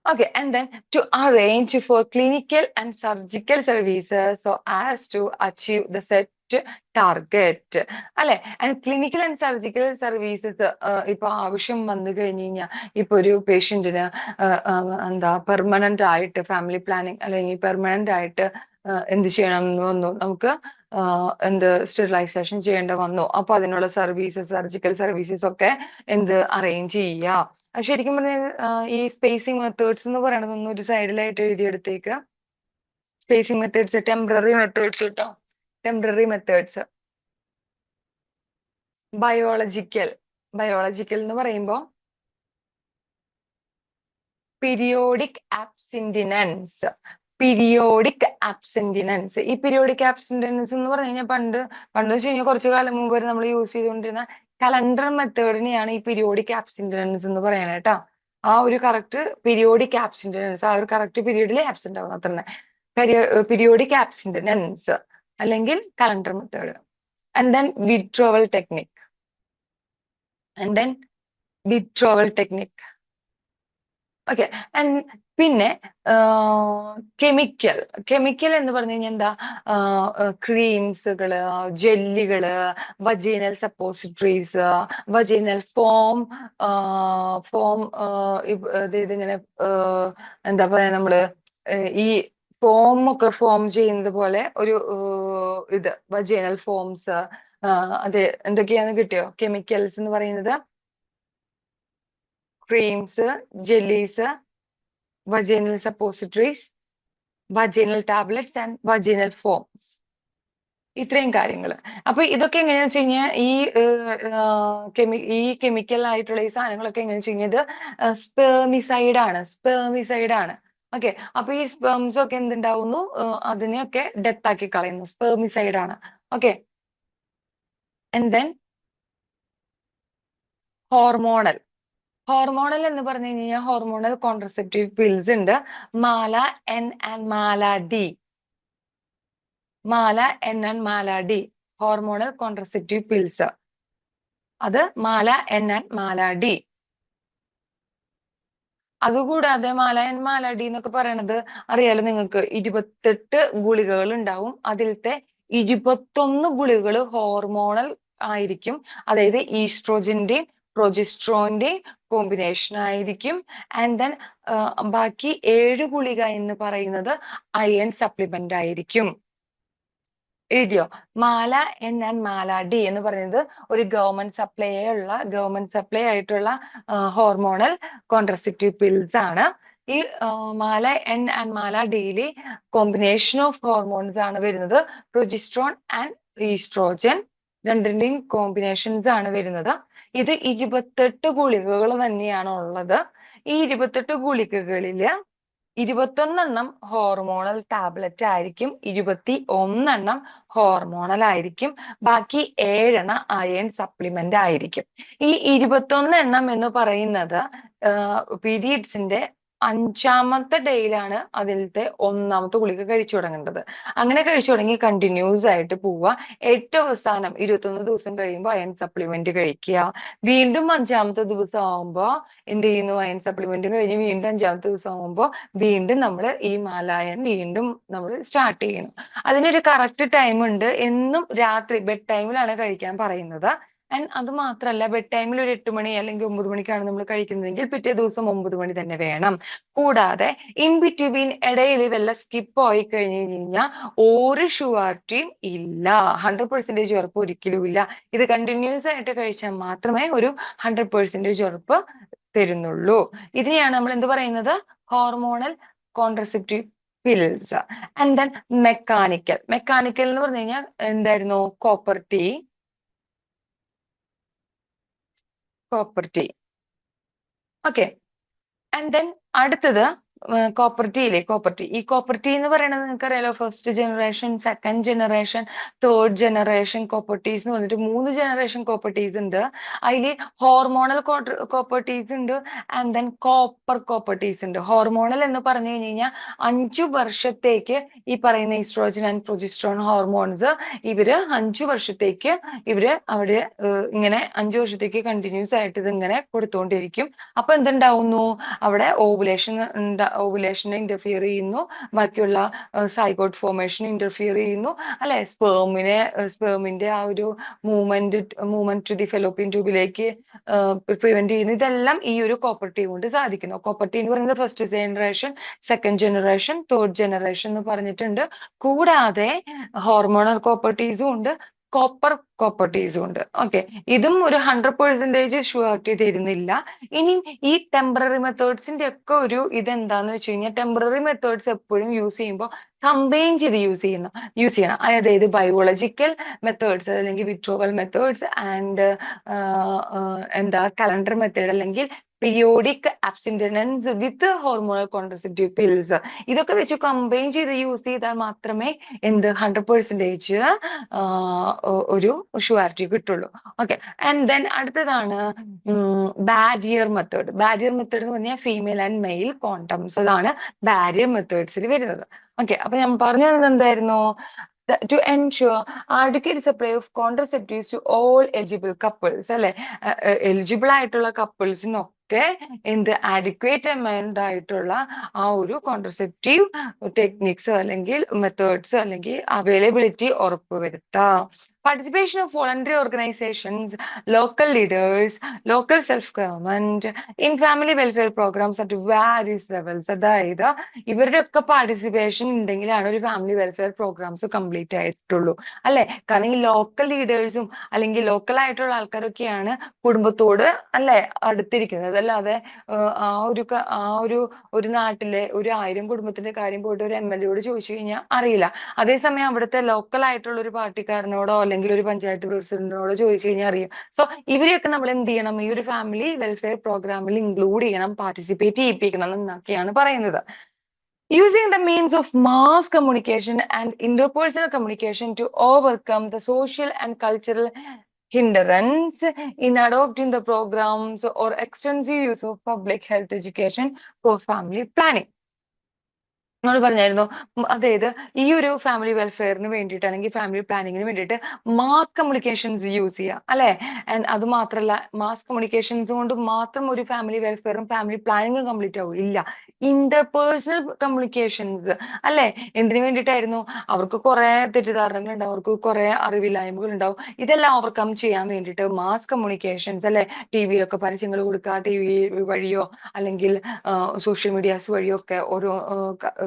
Okay, and then to arrange for clinical and surgical services so as to achieve the set target അല്ലെ. And clinical and surgical services ഇപ്പൊ ആവശ്യം വന്നു കഴിഞ്ഞു കഴിഞ്ഞാൽ ഇപ്പൊ ഒരു പേഷ്യന്റിന് എന്താ പെർമനന്റ് ആയിട്ട് ഫാമിലി പ്ലാനിങ് അല്ലെങ്കിൽ പെർമനന്റ് ആയിട്ട് എന്ത് ചെയ്യണം എന്ന് വന്നു, നമുക്ക് എന്ത് സ്റ്റെറിലൈസേഷൻ ചെയ്യേണ്ട വന്നു. അപ്പൊ അതിനുള്ള സർവീസസ്, സർജിക്കൽ സർവീസസ് ഒക്കെ എന്ത് അറേഞ്ച് ചെയ്യുക. ശരിക്കും പറഞ്ഞാൽ ഈ സ്പേസിംഗ് മെത്തേഡ്സ് എന്ന് പറയണത് ഒന്ന് ഒരു സൈഡിലായിട്ട് എഴുതിയെടുത്തേക്ക്. സ്പേസിംഗ് മെത്തേഡ്സ്, ടെമ്പററി മെത്തേഡ്സ് കേട്ടോ, ടെമ്പററി മെത്തേഡ്സ്. ബയോളജിക്കൽ എന്ന് പറയുമ്പോൾ പീരിയോഡിക് ആബ്സിന്റിനൻസ്. പീരിയോഡിക് ആബ്സിന്റിനൻസ്. ഈ പീരിയോഡിക് ആബ്സിന്റിനൻസ് എന്ന് പറഞ്ഞു കഴിഞ്ഞാൽ പണ്ട് വെച്ച് കഴിഞ്ഞാൽ കുറച്ചു കാലം മുമ്പ് വരെ നമ്മൾ യൂസ് ചെയ്തുകൊണ്ടിരുന്ന കലണ്ടർ മെത്തേഡിനെയാണ് ഈ പീരിയോഡിക് ആബ്സിന്റിനൻസ് എന്ന് പറയുന്നത് കേട്ടോ. ആ ഒരു കറക്റ്റ് പീരിയോഡിക് ആബ്സിന്റിനൻസ്, ആ ഒരു കറക്റ്റ് പീരീഡിൽ ആബ്സെന്റ് ആവുന്ന അത്ര തന്നെ പീരിയോഡിക് ആബ്സിന്റിനൻസ് അല്ലെങ്കിൽ calendar method. And then withdrawal technique. Okay. പിന്നെ കെമിക്കൽ എന്ന് പറഞ്ഞു കഴിഞ്ഞാൽ എന്താ, ക്രീംസുകള്, ജെല്ലികള്, വജീനൽ സപ്പോസിറ്ററീസ്, വജീനൽ ഫോം ഇതിങ്ങനെ എന്താ പറയാ, നമ്മള് ഈ ഫോം ഒക്കെ ഫോം ചെയ്യുന്നത് പോലെ ഒരു ഇത് വജീനൽ ഫോംസ്, അത് എന്തൊക്കെയാന്ന് കിട്ടിയോ? കെമിക്കൽസ് എന്ന് പറയുന്നത് creams, jellies, vaginal suppositories, vaginal tablets and vaginal foams. ഇത്രയും കാര്യങ്ങൾ. അപ്പൊ ഇതൊക്കെ എങ്ങനെയാന്ന് വെച്ച് കഴിഞ്ഞാൽ ഈ കെമിക്കൽ ആയിട്ടുള്ള ഈ സാധനങ്ങളൊക്കെ എങ്ങനെയാന്ന് വെച്ച് കഴിഞ്ഞാൽ ഇത് സ്പെർമിസൈഡ് ആണ്. ഓക്കെ. അപ്പൊ ഈ സ്പെർംസ് ഒക്കെ എന്തുണ്ടാവുന്നു, അതിനെയൊക്കെ ഡെത്ത് ആക്കി കളയുന്നു. സ്പെർമിസൈഡ് ആണ്. ഓക്കെ. ആൻഡ് ദെൻ ഹോർമോണൽ എന്ന് പറഞ്ഞു കഴിഞ്ഞാൽ ഹോർമോണൽ കോൺട്രസെപ്റ്റീവ് പിൽസ് ഉണ്ട്. Mala N and Mala D. Hormonal contraceptive pills. അത് Mala N and Mala D. അതുകൂടാതെ മാല എൻ മാല ഡി എന്നൊക്കെ പറയണത് അറിയാലോ നിങ്ങൾക്ക്. 28 ഗുളികകൾ ഉണ്ടാവും. അതിലത്തെ 21 ഗുളികകൾ ഹോർമോണൽ ആയിരിക്കും. അതായത് ഈസ്ട്രോജന്റെയും പ്രൊജസ്ട്രോണിന്റെയും കോമ്പിനേഷൻ ആയിരിക്കും. ആൻഡ് ദെൻ ബാക്കി 7 ഗുളിക എന്ന് പറയുന്നത് അയൺ സപ്ലിമെന്റ് ആയിരിക്കും. എഴുതിയോ? Mala N and Mala D എന്ന് പറയുന്നത് ഒരു ഗവൺമെന്റ് സപ്ലൈ ആയിട്ടുള്ള ഹോർമോണൽ കോൺട്രസെപ്റ്റീവ് പിൽസ് ആണ്. ഈ മാല എൻ ആൻഡ് മാല ഡിയിലെ കോമ്പിനേഷൻ ഓഫ് ഹോർമോൺസ് ആണ് വരുന്നത്. പ്രൊജസ്ട്രോൺ ആൻഡ് ഈസ്ട്രോജൻ രണ്ടിന്റെയും കോമ്പിനേഷൻസ് ആണ് വരുന്നത്. ഇത് 28 ഗുളികകൾ തന്നെയാണ് ഉള്ളത്. ഈ 28 ഗുളികകളില് 21 ഹോർമോണൽ ടാബ്ലറ്റ് ആയിരിക്കും, 21 ഹോർമോണൽ ആയിരിക്കും, ബാക്കി 7 അയൺ സപ്ലിമെന്റ് ആയിരിക്കും. ഈ 21 എന്ന് പറയുന്നത് പീരീഡ്സിന്റെ 5ാമത്തെ ഡേയിലാണ് അതിലത്തെ 1ാമത്തെ ഗുളിക കഴിച്ചു തുടങ്ങേണ്ടത്. അങ്ങനെ കഴിച്ചു തുടങ്ങി കണ്ടിന്യൂസ് ആയിട്ട് പോവുക. ഏറ്റവും അവസാനം 21 ദിവസം കഴിയുമ്പോൾ അയൺ സപ്ലിമെന്റ് കഴിക്കുക. വീണ്ടും 5ാമത്തെ ദിവസം ആവുമ്പോ എന്ത് ചെയ്യുന്നു? അയൺ സപ്ലിമെന്റ് കഴിഞ്ഞ് വീണ്ടും 5ാമത്തെ ദിവസം ആവുമ്പോ വീണ്ടും നമ്മൾ ഈ മാലായൻ വീണ്ടും നമ്മൾ സ്റ്റാർട്ട് ചെയ്യുന്നു. അതിനൊരു കറക്റ്റ് ടൈം ഉണ്ട്. എന്നും രാത്രി ബെഡ് ടൈമിലാണ് കഴിക്കാൻ പറയുന്നത്. ആൻഡ് അത് മാത്രമല്ല, ബെഡ് ടൈമിൽ ഒരു 8 മണി അല്ലെങ്കിൽ 9 മണിക്കാണ് നമ്മൾ കഴിക്കുന്നതെങ്കിൽ പിറ്റേ ദിവസം 9 മണി തന്നെ വേണം. കൂടാതെ ഇൻ ബിറ്റ്വീൻ ഇടയിൽ വല്ല സ്കിപ്പ് ആയി കഴിഞ്ഞു കഴിഞ്ഞാൽ ഒരു ഷുവാരിറ്റിയും ഇല്ല. 100% ഉറപ്പ് ഒരിക്കലും ഇല്ല. ഇത് കണ്ടിന്യൂസ് ആയിട്ട് കഴിച്ചാൽ മാത്രമേ ഒരു 100% ഉറപ്പ് തരുന്നുള്ളൂ. ഇതിനെയാണ് നമ്മൾ എന്ത് പറയുന്നത്? Hormonal contraceptive pills. And then mechanical എന്ന് പറഞ്ഞു കഴിഞ്ഞാൽ എന്തായിരുന്നു? Copper T. Okay. And then അടുത്തത് കോപ്പർട്ടി ഇല്ലേ, കോപ്പർട്ടി. ഈ കോപ്പർട്ടി എന്ന് പറയുന്നത് നിങ്ങൾക്ക് അറിയാലോ, first generation, second generation, third generation copper Ts എന്ന് പറഞ്ഞിട്ട് 3 ജനറേഷൻ കോപ്പർട്ടീസ് ഉണ്ട്. അതിൽ ഹോർമോണൽ കോപ്പർട്ടീസ് ഉണ്ട്, ആൻഡ് ദെൻ കോപ്പർ കോപ്പർട്ടീസ് ഉണ്ട്. ഹോർമോണൽ എന്ന് പറഞ്ഞു കഴിഞ്ഞാൽ 5 വർഷത്തേക്ക് ഈ പറയുന്ന ഈസ്ട്രോജൻ ആൻഡ് പ്രൊജസ്ട്രോൺ ഹോർമോൺസ് ഇവര് 5 വർഷത്തേക്ക് അവിടെ ഇങ്ങനെ 5 വർഷത്തേക്ക് കണ്ടിന്യൂസ് ആയിട്ട് ഇത് ഇങ്ങനെ കൊടുത്തുകൊണ്ടിരിക്കും. അപ്പൊ എന്തുണ്ടാവുന്നു, അവിടെ ഓവുലേഷനെ ഇന്റർഫിയർ ചെയ്യുന്നു, ബാക്കിയുള്ള സൈഗോട്ട് ഫോർമേഷൻ ഇന്റർഫിയർ ചെയ്യുന്നു, അല്ലെ, സ്പേമിന്റെ ആ ഒരു മൂവ്മെന്റ് ടു ദി ഫെലോപ്പിയൻ ട്യൂബിലേക്ക് പ്രിവെന്റ് ചെയ്യുന്നു. ഇതെല്ലാം ഈ ഒരു കോപ്പർട്ടി കൊണ്ട് സാധിക്കുന്നു. കോപ്പർട്ടി എന്ന് പറയുന്നത് first generation, second generation, third generation എന്ന് പറഞ്ഞിട്ടുണ്ട്. കൂടാതെ ഹോർമോണൽ കോപ്പർട്ടീസും ഉണ്ട്, കോപ്പർ കോപ്പർട്ടീസും ഉണ്ട്. ഓക്കെ, ഇതും ഒരു 100% ഷുവർട്ടി തരുന്നില്ല. ഇനി ഈ ടെമ്പററി മെത്തേഡ്സിന്റെ ഒക്കെ ഒരു ഇതെന്താന്ന് വെച്ച് കഴിഞ്ഞാൽ, ടെമ്പററി മെത്തേഡ്സ് എപ്പോഴും യൂസ് ചെയ്യുമ്പോൾ കമ്പൈൻ ചെയ്ത് യൂസ് ചെയ്യണം. അതായത് ബയോളജിക്കൽ മെത്തേഡ്സ് അല്ലെങ്കിൽ വിട്രോവൽ മെത്തേഡ്സ് ആൻഡ് എന്താ കലണ്ടർ മെത്തേഡ് അല്ലെങ്കിൽ പീരിയോഡിക് അബ്സ്റ്റിനൻസ് വിത്ത് ഹോർമോണൽ കോൺട്രസെപ്റ്റീവ് പിൽസ്, ഇതൊക്കെ വെച്ച് കമ്പൈൻ ചെയ്ത് യൂസ് ചെയ്താൽ മാത്രമേ 100% ഒരു ഷുവാരിറ്റി കിട്ടുള്ളൂ. ഓക്കെ, ആൻഡ് ദെൻ അടുത്തതാണ് ബാരിയർ മെത്തേഡ്. ബാരിയർ മെത്തേഡ് എന്ന് പറഞ്ഞാൽ ഫീമെയിൽ ആൻഡ് മെയിൽ കോണ്ടംസ്, അതാണ് ബാരിയർ മെത്തേഡ്സിൽ വരുന്നത്. ഓക്കെ, അപ്പൊ ഞാൻ പറഞ്ഞു തന്നത് എന്തായിരുന്നു, to ensure adequate supply of contraceptives to all eligible couples, അല്ലെ, എലിജിബിൾ ആയിട്ടുള്ള കപ്പിൾസിനൊക്കെ എന്ത് adequate amount ആയിട്ടുള്ള ആ ഒരു കോൺട്രസെപ്റ്റീവ് ടെക്നിക്സ് അല്ലെങ്കിൽ മെത്തേഡ്സ് അല്ലെങ്കിൽ availability ഉറപ്പുവരുത്താം. Participation of voluntary organizations, local leaders, local self-government in family welfare programs at various levels. അതായത് ഇവരുടെയൊക്കെ പാർട്ടിസിപ്പേഷൻ ഉണ്ടെങ്കിലാണ് ഒരു ഫാമിലി വെൽഫെയർ പ്രോഗ്രാംസ് കംപ്ലീറ്റ് ആയിട്ടുള്ളൂ, അല്ലെ. കാരണം ഈ ലോക്കൽ ലീഡേഴ്സും അല്ലെങ്കിൽ ലോക്കൽ ആയിട്ടുള്ള ആൾക്കാരൊക്കെയാണ് കുടുംബത്തോട്, അല്ലെ, അടുത്തിരിക്കുന്നത്. അല്ലാതെ ഒരു നാട്ടിലെ ഒരു 1000 കുടുംബത്തിന്റെ കാര്യം പോയിട്ട് ഒരു MLA യോട് ചോദിച്ചു കഴിഞ്ഞാൽ അറിയില്ല. അതേസമയം അവിടുത്തെ ലോക്കൽ ആയിട്ടുള്ള ഒരു പാർട്ടിക്കാരനോടോ അല്ലെങ്കിൽ ഒരു പഞ്ചായത്ത് പ്രസിഡന്റിനോടോ ചോദിച്ചു കഴിഞ്ഞാൽ അറിയും. സോ ഇവരെയൊക്കെ നമ്മൾ എന്ത് ചെയ്യണം, ഈ ഒരു ഫാമിലി വെൽഫെയർ പ്രോഗ്രാമിൽ ഇൻക്ലൂഡ് ചെയ്യണം, പാർട്ടിസിപ്പേറ്റ് ചെയ്യിപ്പിക്കണം എന്നൊക്കെയാണ് പറയുന്നത്. Using the means of mass communication and interpersonal communication to overcome the social and cultural hindrance in adopting the programs or extensive use of public health education for family planning. നമ്മൾ പറഞ്ഞായിരുന്നു, അതായത് ഈ ഒരു family വെൽഫെയറിന് വേണ്ടിയിട്ട് അല്ലെങ്കിൽ family പ്ലാനിങ്ങിന് വേണ്ടിയിട്ട് mass communications use ചെയ്യുക, അല്ലെ. അത് മാത്രമല്ല, മാസ് കമ്മ്യൂണിക്കേഷൻസ് കൊണ്ട് മാത്രം ഒരു ഫാമിലി വെൽഫെയറും ഫാമിലി പ്ലാനിങ്ങും കംപ്ലീറ്റ് ആവും ഇല്ല. ഇന്റർപേഴ്സണൽ കമ്മ്യൂണിക്കേഷൻസ്, അല്ലെ, എന്തിനു വേണ്ടിയിട്ടായിരുന്നു, അവർക്ക് കുറെ തെറ്റിദ്ധാരണകൾ ഉണ്ടാവും, അവർക്ക് കുറെ അറിവില്ലായ്മകൾ ഉണ്ടാവും. ഇതെല്ലാം ഓവർകം ചെയ്യാൻ വേണ്ടിയിട്ട് മാസ് കമ്മ്യൂണിക്കേഷൻസ്, അല്ലെ, ടിവിയിലൊക്കെ പരസ്യങ്ങൾ കൊടുക്കുക, TV വഴിയോ അല്ലെങ്കിൽ സോഷ്യൽ മീഡിയാസ് വഴിയോ ഒക്കെ ഓരോ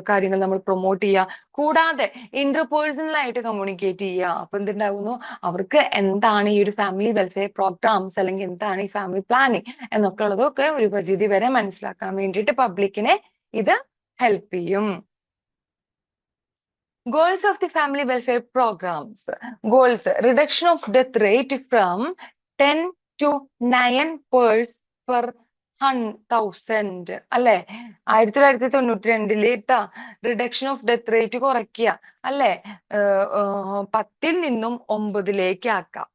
കാര്യങ്ങൾ നമ്മൾ പ്രൊമോട്ട് ചെയ്യുക. കൂടാതെ ഇന്റർപേഴ്സണൽ ആയിട്ട് കമ്മ്യൂണിക്കേറ്റ് ചെയ്യുക. അപ്പൊ എന്തുണ്ടാവുന്നു, അവർക്ക് എന്താണ് ഈ ഒരു ഫാമിലി വെൽഫെയർ പ്രോഗ്രാംസ് അല്ലെങ്കിൽ എന്താണ് ഈ ഫാമിലി പ്ലാനിങ് എന്നൊക്കെ ഉള്ളതൊക്കെ ഒരു പരിധി വരെ മനസ്സിലാക്കാൻ വേണ്ടിയിട്ട് പബ്ലിക്കിനെ ഇത് ഹെൽപ്പ് ചെയ്യും. Goals of the family welfare programs. Goals: reduction of death rate from 10 to 9 per 1,000, അല്ലെ. 1992 റിഡക്ഷൻ ഓഫ് ഡെത്ത് റേറ്റ് കുറയ്ക്കുക, അല്ലെ, 10ൽ നിന്നും 9ലേക്ക് ആക്കാം,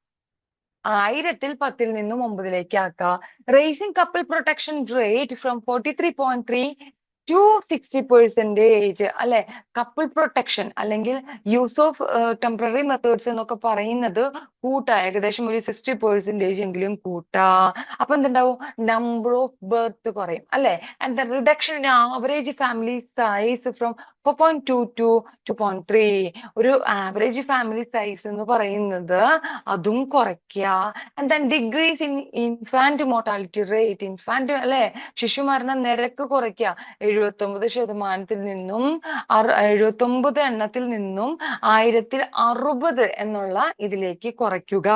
1000ൽ 10ൽ നിന്നും 9ലേക്ക് ആക്കുക. Raising couple protection rate from 43.3 to 60%, അല്ലെ. കപ്പിൾ പ്രൊട്ടക്ഷൻ അല്ലെങ്കിൽ യൂസ് ഓഫ് ടെമ്പററി മെത്തേഡ്സ് എന്നൊക്കെ പറയുന്നത് കൂട്ടാ, ഏകദേശം ഒരു 60% എങ്കിലും കൂട്ടാ. അപ്പൊ എന്തുണ്ടാവും, നമ്പർ ഓഫ് ബർത്ത് കുറയും, അല്ലെ. And the reduction in average family size from 4.2 to 2.3, ഒരു ആവറേജ് ഫാമിലി സൈസ് എന്ന് പറയുന്നത് അതും കുറയ്ക്കുക. And then decrease in infant mortality rate, infant, അല്ലെ, ശിശുമരണ നിരക്ക് കുറയ്ക്കുക. 79% നിന്നും 79 എണ്ണത്തിൽ നിന്നും 1060 എന്നുള്ള ഇതിലേക്ക് കുറയ്ക്കുക.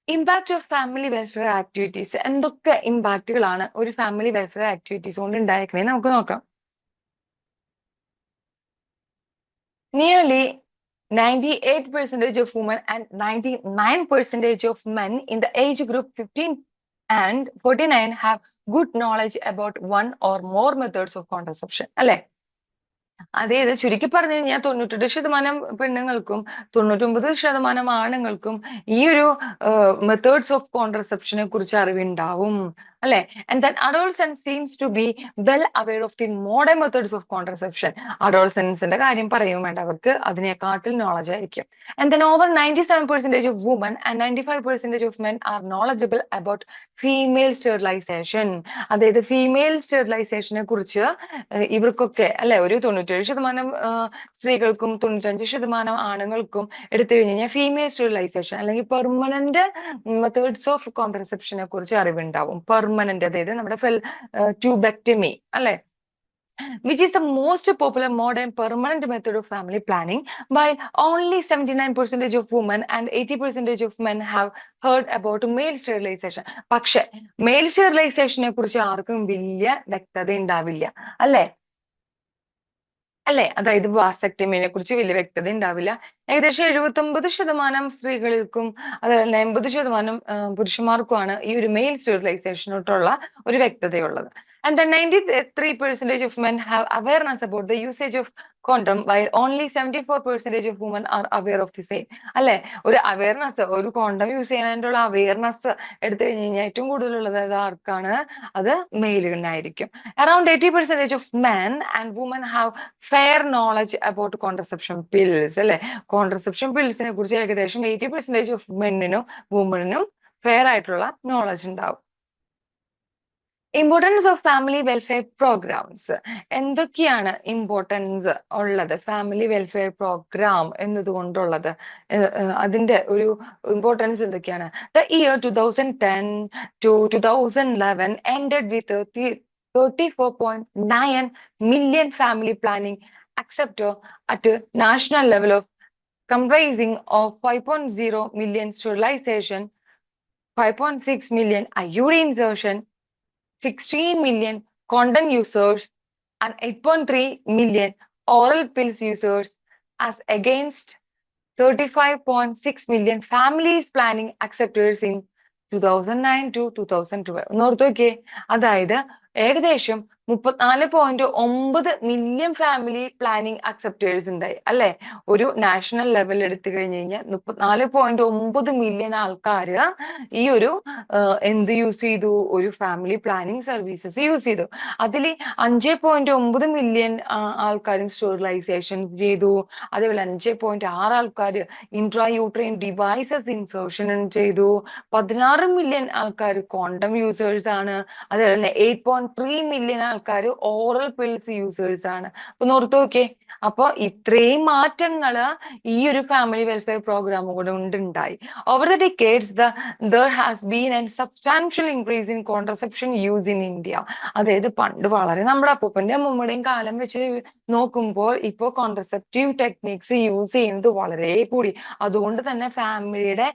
Impact of family welfare activities. എന്തൊക്കെ ഇമ്പാക്റ്റുകളാണ് ഒരു ഫാമിലി വെൽഫെയർ ആക്ടിവിറ്റീസ് കൊണ്ട് ഉണ്ടായിരിക്കണേ നമുക്ക് നോക്കാം. Nearly 98% of women and 99% of men in the age group 15 and 49 have good knowledge about one or more methods of contraception. അല്ലെ? അതായത് ചുരുക്കി പറഞ്ഞു കഴിഞ്ഞാൽ 98% പെണ്ണുങ്ങൾക്കും 99% ആണുങ്ങൾക്കും ഈ ഒരു മെത്തേഡ്സ് ഓഫ് കോൺട്രസെപ്ഷനെ കുറിച്ച് അറിവുണ്ടാവും അല്ലെ. And then adolescence seems to be well aware of the modern methods of contraception. അഡോൾസെൻസിന്റെ കാര്യം പറയും വേണ്ട, അവർക്ക് അതിനെക്കാട്ടിൽ നോളജ് ആയിരിക്കും. And then over 97% of woman and 95% of men are knowledgeable about female sterilisation. അതായത് ഫീമെയിൽ സ്റ്റെറിലൈസേഷനെ കുറിച്ച് ഇവർക്കൊക്കെ അല്ലെ ഒരു 97% സ്ത്രീകൾക്കും 95% ആണുങ്ങൾക്കും എടുത്തു കഴിഞ്ഞാൽ ഫീമെയിൽ സ്റ്റെറിലൈസേഷൻ അല്ലെങ്കിൽ പെർമനന്റ് മെത്തേഡ്സ് ഓഫ് കോൺട്രസെപ്ഷനെ കുറിച്ച് അറിവുണ്ടാവും. പെർമനന്റ് അതായത് നമ്മുടെ ട്യൂബെക്ടമി അല്ലെ, which is the most popular modern permanent method of family planning, while only 79% of women and 80% of men have heard about male sterilization. പക്ഷെ മെയിൽ സ്റ്റെറിലൈസേഷനെ കുറിച്ച് ആർക്കും വലിയ വ്യക്തത ഉണ്ടാവില്ല അല്ലെ. അതായത് വാസക്ടമിനെ കുറിച്ച് വലിയ വ്യക്തത ഉണ്ടാവില്ല. ഏകദേശം 79% സ്ത്രീകൾക്കും അതുപോലെ 80% പുരുഷന്മാർക്കുമാണ് ഈ ഒരു മെയിൽ സ്റ്റെറിലൈസേഷനോട്ടുള്ള ഒരു വ്യക്തതയുള്ളത്. And then 93% of men have awareness about the usage of condom, while only 74% of women are aware of the same. അല്ലെ, ഒരു അവയർനെസ്, ഒരു കോണ്ടം യൂസ് ചെയ്യാനുള്ള അവയർനെസ് എടുത്തു കഴിഞ്ഞാൽ ഏറ്റവും കൂടുതലുള്ളത് ആർക്കാണ്? അത് മെയിലുകളിലായിരിക്കും. Around 80% of men and women have fair knowledge about contraception pills. അല്ലെ, കോൺട്രസെപ്ഷൻ പിൽസിനെ കുറിച്ച് ഏകദേശം 80% ഓഫ് മെന്നിനും വുമണിനും ഫെയർ ആയിട്ടുള്ള നോളജ് ഉണ്ടാവും. Importance of family welfare programs. എന്തൊക്കെയാണ് ഇമ്പോർട്ടൻസ് ഉള്ളത് ഫാമിലി വെൽഫെയർ പ്രോഗ്രാം എന്നതുകൊണ്ടുള്ളത്? അതിന്റെ ഒരു ഇമ്പോർട്ടൻസ് എന്തൊക്കെയാണ്? The year 2010 to 2011 ended with 34.9 million family planning accepted at a national level of comprising of 5.0 million sterilization, 5.6 million IUD insertion, 16 million condom users, and 8.3 million oral pills users, as against 35.6 million families planning acceptors in 2009 to 2012. ഓർത്ത് നോക്കിയേ, അതായത് ഏകദേശം 34.9 million family planning acceptors ഉണ്ടായി അല്ലെ. ഒരു national level എടുത്തു കഴിഞ്ഞു കഴിഞ്ഞാൽ 34.9 മില്യൺ ആൾക്കാര് ഈ ഒരു എന്ത് യൂസ് ചെയ്തു? ഒരു ഫാമിലി പ്ലാനിങ് സർവീസസ് യൂസ് ചെയ്തു. അതിൽ 5.9 മില്യൺ ആൾക്കാരും സ്റ്റെറിലൈസേഷൻ ചെയ്തു. അതേപോലെ 5.6 ആൾക്കാര് ഇൻട്രാ യൂട്രൈൻ ഡിവൈസസ് ഇൻസേർഷൻ ചെയ്തു. 16 മില്യൺ ആൾക്കാർ കോണ്ടം യൂസേഴ്സ് ആണ്. അതേപോലെ 8.3 മില്യൺ ആൾക്കാർ ഓറൽ പിൽസ് യൂസേഴ്സ് ആണ്. അപ്പൊ ഓർത്ത് നോക്കിയേ, അപ്പൊ ഇത്രയും മാറ്റങ്ങള് ഈ ഒരു ഫാമിലി വെൽഫെയർ പ്രോഗ്രാം കൂടെ ഉണ്ടായി. Over the decades there has been a substantial increase in contraception use in India. അതായത് പണ്ട് വളരെ നമ്മുടെ അപ്പൂപ്പന്റെ അമ്മൂമ്മയുടെയും കാലം വെച്ച് നോക്കുമ്പോൾ ഇപ്പോ കോൺട്രസെപ്റ്റീവ് ടെക്നിക്സ് യൂസ് ചെയ്യുന്നത് വളരെ കൂടി. അതുകൊണ്ട് തന്നെ ഫാമിലിയുടെ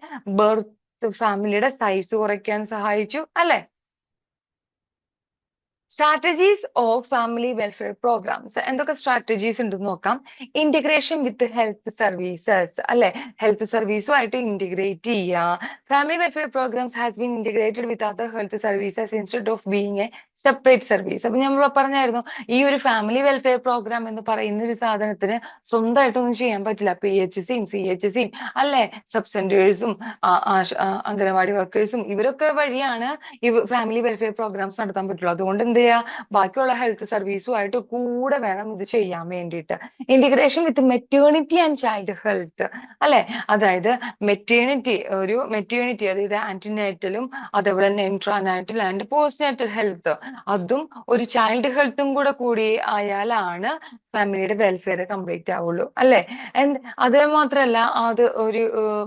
സൈസ് കുറയ്ക്കാൻ സഹായിച്ചു അല്ലെ. Strategies of family welfare programs. എന്തൊക്കെ സ്ട്രാറ്റജീസ് ഉണ്ടെന്ന് നോക്കാം. ഇന്റഗ്രേഷൻ വിത്ത് ഹെൽത്ത് സർവീസസ് അല്ലെ, ഹെൽത്ത് സർവീസുമായിട്ട് ഇന്റഗ്രേറ്റ് ചെയ്യുക. Family welfare programs has been integrated with other health services instead of being a separate service. അപ്പൊ നമ്മൾ പറഞ്ഞായിരുന്നു ഈ ഒരു ഫാമിലി വെൽഫെയർ പ്രോഗ്രാം എന്ന് പറയുന്ന ഒരു സാധനത്തിന് സ്വന്തമായിട്ടൊന്നും ചെയ്യാൻ പറ്റില്ല. PHCയും CHCയും അല്ലെ, സബ് സെന്റേഴ്സും അംഗനവാടി വർക്കേഴ്സും ഇവരൊക്കെ വഴിയാണ് ഈ ഫാമിലി വെൽഫെയർ പ്രോഗ്രാംസ് നടത്താൻ പറ്റുള്ളൂ. അതുകൊണ്ട് എന്ത് ചെയ്യുക, ബാക്കിയുള്ള ഹെൽത്ത് സർവീസുമായിട്ട് കൂടെ വേണം ഇത് ചെയ്യാൻ വേണ്ടിയിട്ട്. Integration with maternity and child health അല്ലെ, അതായത് മെറ്റേണിറ്റി അതായത് ആന്റിനേറ്റലും അതേപോലെ തന്നെ ഇൻട്രാനാറ്റൽ ആൻഡ് പോസ്റ്റ്നാറ്റൽ ഹെൽത്ത്, അതും ഒരു ചൈൽഡ് ഹെൽത്തും കൂടി ആയാലാണ് ഫാമിലിയുടെ വെൽഫെയർ കംപ്ലീറ്റ് ആവുള്ളൂ അല്ലെ. അത് മാത്രമല്ല, അത് ഒരു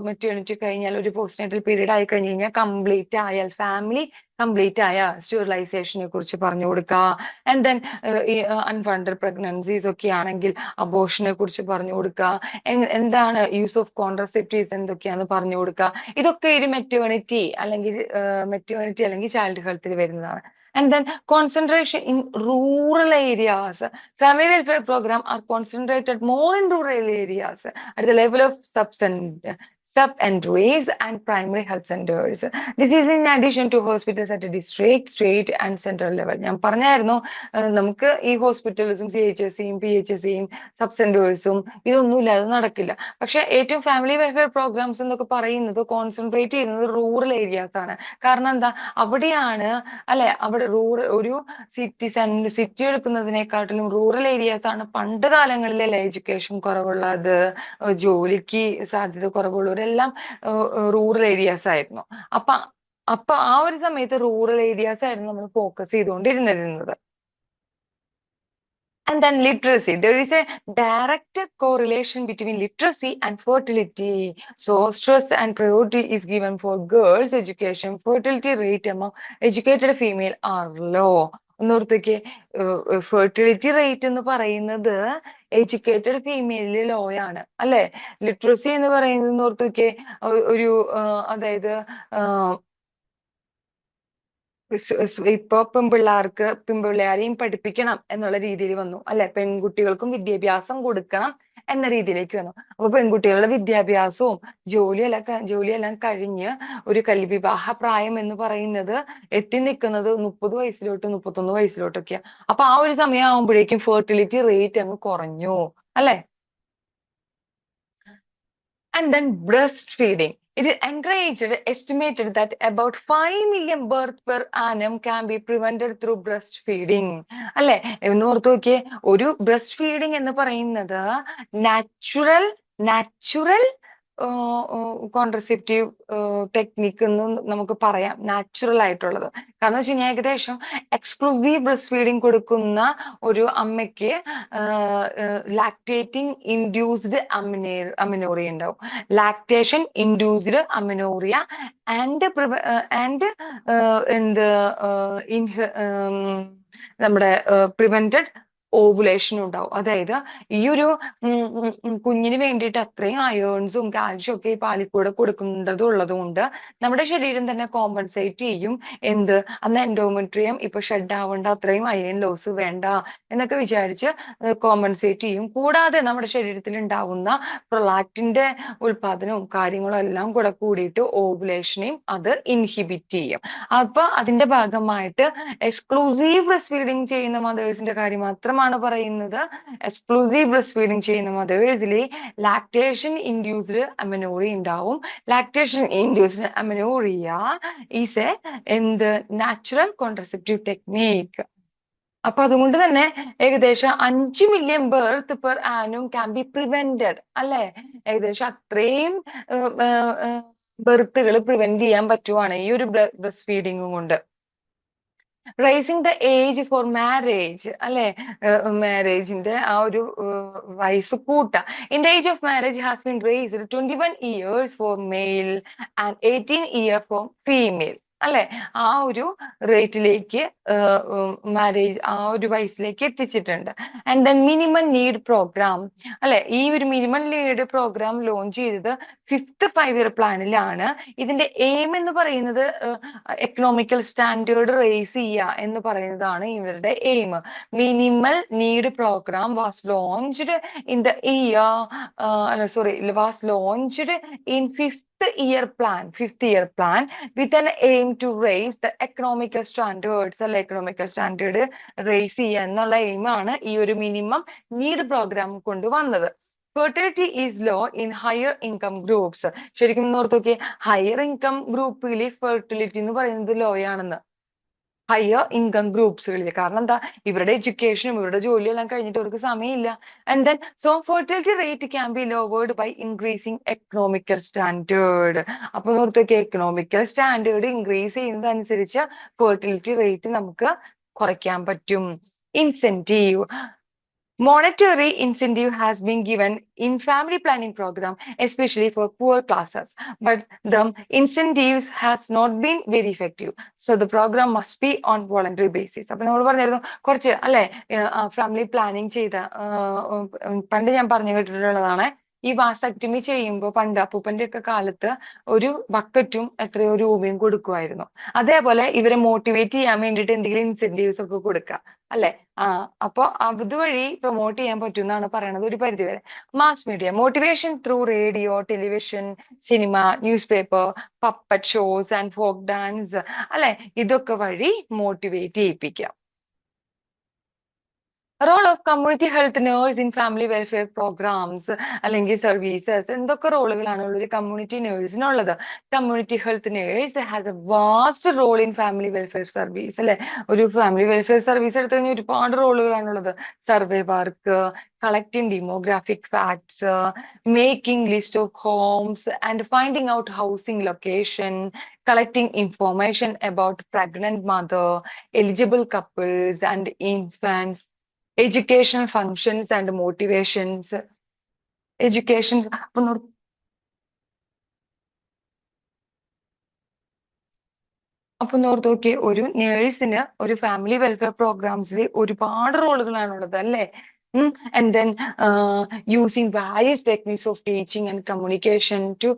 മെറ്റേണിറ്റി കഴിഞ്ഞാൽ ഒരു പോസ്റ്റ്നാറ്റൽ പീരീഡ് ആയി കഴിഞ്ഞ് കഴിഞ്ഞാൽ ഫാമിലി കംപ്ലീറ്റ് ആയ സ്റ്റെറിലൈസേഷനെ കുറിച്ച് പറഞ്ഞു കൊടുക്കുക. ആൻഡ് ദെൻ ഈ അൺവാണ്ടഡ് പ്രഗ്നൻസീസ് ഒക്കെ ആണെങ്കിൽ അബോർഷനെ കുറിച്ച് പറഞ്ഞു കൊടുക്കുക. എന്താണ് യൂസ് ഓഫ് കോൺട്രസെപ്റ്റീവ്സ് എന്തൊക്കെയാന്ന് പറഞ്ഞു കൊടുക്കുക. ഇതൊക്കെ ഒരു മെറ്റേണിറ്റി അല്ലെങ്കിൽ ചൈൽഡ് ഹെൽത്തിൽ വരുന്നതാണ്. And then concentration in rural areas. Family welfare program are concentrated more in rural areas at the level of sub-entries and primary health centers. This is in addition to hospitals at a district, state and central level. ഞാൻ പറഞ്ഞായിരുന്നു നമുക്ക് ഈ ഹോസ്പിറ്റൽസും CHSയും PHSയും sub സെന്റേഴ്സും ഇതൊന്നുമില്ല, അത് നടക്കില്ല. പക്ഷെ ഏറ്റവും family welfare programmes എന്നൊക്കെ പറയുന്നത് കോൺസെൻട്രേറ്റ് ചെയ്യുന്നത് റൂറൽ ഏരിയാസ് ആണ്. കാരണം എന്താ, അവിടെയാണ് അല്ലെ, അവിടെ ഒരു സിറ്റി എടുക്കുന്നതിനെക്കാട്ടിലും റൂറൽ ഏരിയാസ് ആണ് പണ്ട് കാലങ്ങളിലെ എഡ്യൂക്കേഷൻ കുറവുള്ളത്, ജോലിക്ക് സാധ്യത കുറവുള്ളവരെല്ലാം റൂറൽ ഏരിയാസ് ആയിരുന്നു. അപ്പൊ അപ്പൊ ആ ഒരു സമയത്ത് റൂറൽ ഏരിയാസ് ആയിരുന്നു നമ്മൾ ഫോക്കസ് ചെയ്തുകൊണ്ടിരുന്നത്. And then literacy. There is a direct correlation between literacy and fertility. So stress and priority is given for girls' education. Fertility rate among educated female are low. ഒന്നോർത്തേക്ക്, fertility rate എന്ന് പറയുന്നത് educated ഫീമെയിലിൽ law ആണ് അല്ലെ. Literacy എന്ന് പറയുന്നത് ഓർത്തേക്ക് ഒരു അതായത് ഇപ്പൊ പെൺപിള്ളേരെയും പഠിപ്പിക്കണം എന്നുള്ള രീതിയിൽ വന്നു അല്ലെ, പെൺകുട്ടികൾക്കും വിദ്യാഭ്യാസം കൊടുക്കണം എന്ന രീതിയിലേക്ക് വന്നു. അപ്പൊ പെൺകുട്ടികളുടെ വിദ്യാഭ്യാസവും ജോലിയെല്ലാം കഴിഞ്ഞ് ഒരു വിവാഹ പ്രായം എന്ന് പറയുന്നത് എത്തി നിൽക്കുന്നത് 30 വയസ്സിലോട്ട് 31 വയസ്സിലോട്ടൊക്കെയാ. അപ്പൊ ആ ഒരു സമയം ആവുമ്പോഴേക്കും ഫെർട്ടിലിറ്റി റേറ്റ് അങ്ങ് കുറഞ്ഞു അല്ലെ. And then breastfeeding. It is estimated that about 5 million births per annum can be prevented through breastfeeding. അല്ലെ, എന്ന് ഓർത്ത് നോക്കിയേ, ഒരു ബ്രസ്റ്റ് ഫീഡിങ് എന്ന് പറയുന്നത് നാച്ചുറൽ കോൺട്രസെപ്റ്റീവ് ടെക്നിക്ക് എന്ന് നമുക്ക് പറയാം, നാച്ചുറൽ ആയിട്ടുള്ളത്. കാരണം വെച്ച് കഴിഞ്ഞാൽ ഏകദേശം എക്സ്ക്ലൂസീവ് ബ്രസ്റ്റ് ഫീഡിങ് കൊടുക്കുന്ന ഒരു അമ്മയ്ക്ക് ലാക്ടേറ്റിംഗ് ഇൻഡ്യൂസ്ഡ് അമിനോറിയ ഉണ്ടാവും. ലാക്ടേഷൻ ഇൻഡ്യൂസ്ഡ് അമിനോറിയ ആൻഡ് നമ്മുടെ പ്രിവെന്റഡ് ഓവുലേഷൻ ഉണ്ടാവും. അതായത് ഈ ഒരു കുഞ്ഞിന് വേണ്ടിയിട്ട് അത്രയും അയേൺസും കാൽഷ്യം ഒക്കെ ഈ പാലിൽ കൂടെ കൊടുക്കേണ്ടതുള്ളത് കൊണ്ട് നമ്മുടെ ശരീരം തന്നെ കോമ്പൻസേറ്റ് ചെയ്യും. അന്ന് എൻഡോമെട്രിയം ഇപ്പൊ ഷെഡ് ആവേണ്ട, അത്രയും അയൺ ലോസ് വേണ്ട എന്നൊക്കെ വിചാരിച്ച് കോമ്പൻസേറ്റ് ചെയ്യും. കൂടാതെ നമ്മുടെ ശരീരത്തിൽ ഉണ്ടാവുന്ന പ്രൊലാക്റ്റിന്റെ ഉൽപാദനവും കാര്യങ്ങളും എല്ലാം കൂടെ കൂടിയിട്ട് ഓവുലേഷനെയും അത് ഇൻഹിബിറ്റ് ചെയ്യും. അപ്പൊ അതിന്റെ ഭാഗമായിട്ട് എക്സ്ക്ലൂസീവ് ബ്രസ്റ്റ് ഫീഡിങ് ചെയ്യുന്ന മദേഴ്സിന്റെ കാര്യം മാത്രമാണ് പറയുന്നത്. എക്സ്ക്ലൂസീവ് ബ്രസ്റ്റ് ഫീഡിങ് ചെയ്യുന്ന മദേഴ്സിൽ ലാക്ടേഷൻ ഇൻഡ്യൂസ്ഡ് അമിനോറിയ ഉണ്ടാവും. Lactation induced amenorrhoea is natural contraceptive technique. അപ്പൊ അതുകൊണ്ട് തന്നെ ഏകദേശം 5 million birth per annum can be prevented അല്ലെ. ഏകദേശം അത്രയും ബർത്തുകൾ പ്രിവെന്റ് ചെയ്യാൻ പറ്റുവാണ് ഈ ഒരു ബ്രസ്റ്റ് ഫീഡിങ് കൊണ്ട്. Raising the age for marriage അല്ലെ, മാരേജിന്റെ ആ ഒരു വയസ്സ് കൂട്ടാ. In the age of marriage has been raised 21 years for male and 18 year for female അല്ലെ. ആ ഒരു റേറ്റിലേക്ക് മാരേജ് ആ ഒരു വയസ്സിലേക്ക് എത്തിച്ചിട്ടുണ്ട്. And then minimum need program അല്ലെ, ഈ ഒരു മിനിമം നീഡ് പ്രോഗ്രാം ലോഞ്ച് ചെയ്തത് 5th 5-year പ്ലാനിലാണ്. ഇതിന്റെ എയിം എന്ന് പറയുന്നത് എക്കണോമിക്കൽ സ്റ്റാൻഡേർഡ് റേസ് ചെയ്യുക എന്ന് പറയുന്നതാണ് ഇവരുടെ aim. Minimal need program was launched in the was launched in 5th year plan with an aim to raise the economical standards അല്ലെ. Economical standard raise ചെയ്യുക എന്നുള്ള എയിമാണ് ഈ ഒരു മിനിമം നീഡ് പ്രോഗ്രാം കൊണ്ടുവന്നത്. Fertility is low in higher income groups. ശരിക്കും ഓർത്ത് നോക്കിയേ, ഹയർ ഇൻകം ഗ്രൂപ്പിൽ ഫെർട്ടിലിറ്റി എന്ന് പറയുന്നത് ലോ ആണെന്ന്. ഹയർ ഇൻകം ഗ്രൂപ്പ്സുകളിൽ. കാരണം എന്താ, ഇവരുടെ എഡ്യൂക്കേഷനും ഇവരുടെ ജോലിയെല്ലാം കഴിഞ്ഞിട്ട് അവർക്ക് സമയമില്ല. And then so fertility rate can be lowered by increasing economical standard. അപ്പൊ ഓർത്തൊക്കെ, എക്കണോമിക്കൽ സ്റ്റാൻഡേർഡ് ഇൻക്രീസ് ചെയ്യുന്നതനുസരിച്ച് ഫെർട്ടിലിറ്റി റേറ്റ് നമുക്ക് കുറയ്ക്കാൻ പറ്റും. Incentive. Monetary incentive has been given in family planning program, especially for poor classes, but the incentives has not been very effective. So the program must be on voluntary basis. അപ്പൊ നമ്മൾ പറഞ്ഞിരുന്നു കുറച്ച് അല്ലെ, family planning ചെയ്ത പണ്ട് ഞാൻ പറഞ്ഞു കേട്ടിട്ടുള്ളതാണ്. ഈ വാസക്ടമി ചെയ്യുമ്പോൾ പണ്ട് അപ്പൂപ്പന്റെ ഒക്കെ കാലത്ത് ഒരു ബക്കറ്റും എത്രയോ രൂപയും കൊടുക്കുമായിരുന്നു. അതേപോലെ ഇവരെ മോട്ടിവേറ്റ് ചെയ്യാൻ വേണ്ടിയിട്ട് എന്തെങ്കിലും ഇൻസെന്റീവ്സ് ഒക്കെ കൊടുക്കുക. അല്ലെ? അപ്പൊ അതുവഴി പ്രൊമോട്ട് ചെയ്യാൻ പറ്റും എന്നാണ് പറയണത് ഒരു പരിധിവരെ. Mass media motivation through radio, television, cinema, newspaper, puppet shows and folk dance, അല്ലെ? ഇതൊക്കെ വഴി മോട്ടിവേറ്റ് ചെയ്യിപ്പിക്കാം. Role of community health nurse in family welfare programmes അല്ലെങ്കിൽ സർവീസസ്, എന്തൊക്കെ റോളുകളാണ് ഒരു കമ്മ്യൂണിറ്റി നേഴ്സിനുള്ളത്? Community health nurse has a vast role in family welfare service, അല്ലെ? ഒരു ഫാമിലി വെൽഫെയർ സർവീസ് എടുത്തു കഴിഞ്ഞാൽ ഒരുപാട് റോളുകളാണുള്ളത്. Survey work, collecting demographic facts, making list of homes and finding out housing location, collecting information about pregnant mother, eligible couples and infants, educational functions and motivations. Education അപ്പൊ ഓർത്ത് നോക്കിയേ, ഒരു നേഴ്സിന് ഒരു family welfare പ്രോഗ്രാംസിൽ ഒരുപാട് റോളുകളാണുള്ളത്, അല്ലേ? And then using various techniques of teaching and communication to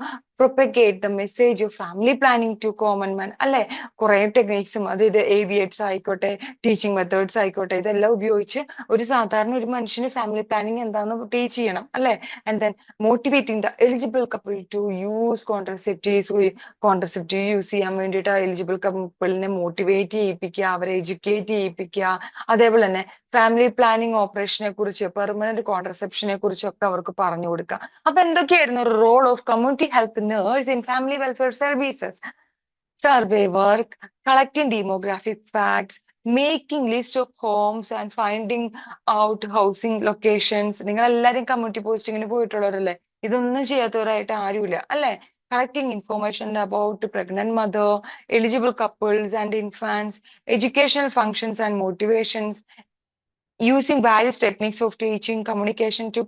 propagate the message of family planning to common man, അല്ലെ? കുറെ ടെക്നിക്സും, അതായത് ഏവിയേറ്റ്സ് ആയിക്കോട്ടെ, ടീച്ചിങ് മെത്തേഡ്സ് ആയിക്കോട്ടെ, ഇതെല്ലാം ഉപയോഗിച്ച് ഒരു സാധാരണ ഒരു മനുഷ്യന് ഫാമിലി പ്ലാനിങ് എന്താണെന്ന് ടീച്ച് ചെയ്യണം, അല്ലെ? And then motivating the eligible couple to use contraceptives, contraceptive use ചെയ്യാൻ വേണ്ടിയിട്ട് എലിജിബിൾ കപ്പിളിനെ മോട്ടിവേറ്റ് ചെയ്യിപ്പിക്കുക, അവരെ എഡ്യൂക്കേറ്റ് ചെയ്യിപ്പിക്കുക. അതേപോലെ തന്നെ ഫാമിലി പ്ലാനിങ് ഓപ്പറേഷനെ കുറിച്ച്, പെർമനന്റ് കോൺട്രസെപ്ഷനെ കുറിച്ചൊക്കെ അവർക്ക് പറഞ്ഞു കൊടുക്കുക. അപ്പൊ എന്തൊക്കെയായിരുന്നു role of community health nurse in family welfare services? Survey work, collecting demographic facts, making list of homes and finding out housing locations. നിങ്ങൾ എല്ലാവരും കമ്മ്യൂണിറ്റി പോസ്റ്റിങ്ങിന് പോയിട്ടുള്ളവരല്ലേ? ഇതൊന്നും ചെയ്യാത്തവരായിട്ട് ആരുമില്ല, അല്ലെ? Collecting information about pregnant mother, eligible couples and infants, educational functions and motivations, using various techniques of teaching, communication to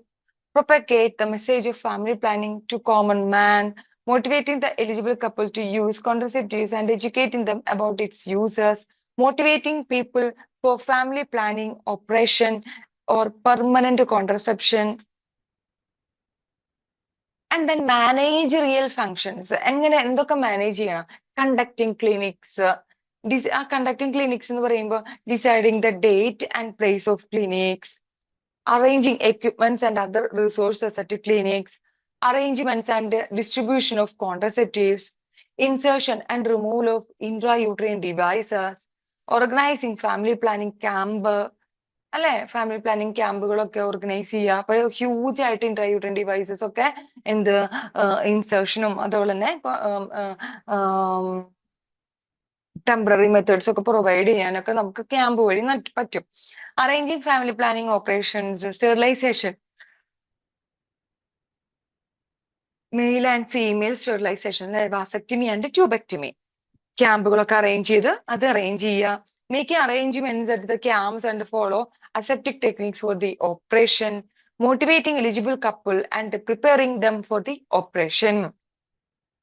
propagate the message of family planning to common man, motivating the eligible couple to use contraceptives and educating them about its uses, motivating people for family planning operation or permanent contraception, and then managerial functions. എങ്ങനെ എന്തൊക്കെ manage ചെയ്യണം? Conducting clinics. Conducting clinics എന്ന് പറയുമ്പോൾ deciding the date and place of clinics, arranging equipments and other resources at clinics, arrangements and distribution of contraceptives, insertion and removal of intrauterine devices, organizing family planning camp, അല്ലെ? Family planning ക്യാമ്പുകളൊക്കെ organise ചെയ്യുക. അപ്പൊ huge ആയിട്ട് ഇൻട്രയൂട്ടറിൻ devices ഒക്കെ എന്ത് ഇൻസേർഷനും അതുപോലെ തന്നെ temporary methods ഒക്കെ provide ചെയ്യാനൊക്കെ നമുക്ക് ക്യാമ്പ് വഴി പറ്റും. Arranging family planning operations, sterilisation, male and female sterilisation, vasectomy and tubectomy ക്യാമ്പുകളൊക്കെ അറേഞ്ച് ചെയ്ത് അത് അറേഞ്ച് ചെയ്യുക. Making arrangements at the camps and follow aseptic techniques for the operation, motivating eligible couple and preparing them for the operation.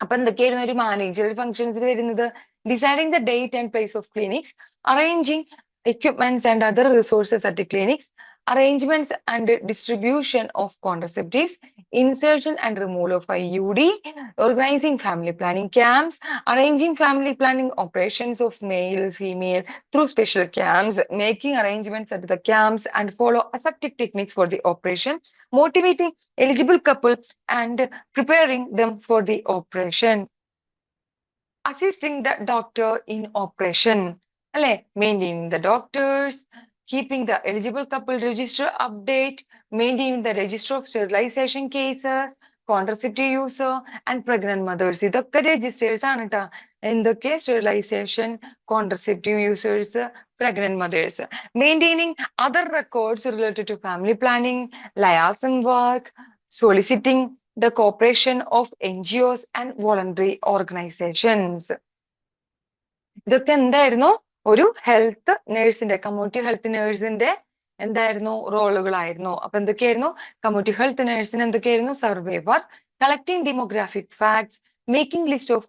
അപ്പൊ എന്തൊക്കെയായിരുന്നു ഒരു managerial ഫംഗ്ഷൻസിൽ വരുന്നത്? Deciding the date and place of clinics, arranging equipments and other resources at the clinics, arrangements and distribution of contraceptives, insertion and removal of IUD, organizing family planning camps, arranging family planning operations of male, female through special camps, making arrangements at the camps and follow aseptic techniques for the operation, motivating eligible couples and preparing them for the operation, assisting the doctor in operation, അല്ലെ? Maintaining the doctors, keeping the eligible couple register update, maintaining the register of sterilization cases, contraceptive user and pregnant mothers. ഇതൊക്കെ registers ആണ് കേട്ടോ. എന്തൊക്കെ? Sterilisation, contraceptive users, pregnant mothers. Maintaining other records related to family planning, liaison work, soliciting the cooperation of NGOs and voluntary organizations. ഇതൊക്കെ എന്തായിരുന്നു? ഒരു health നേഴ്സിന്റെ, community health നേഴ്സിന്റെ എന്തായിരുന്നു? റോളുകളായിരുന്നു. അപ്പൊ എന്തൊക്കെയായിരുന്നു? കമ്മ്യൂണിറ്റി ഹെൽത്ത് നേഴ്സിന് എന്തൊക്കെയായിരുന്നു? Survey work, collecting demographic facts, making list of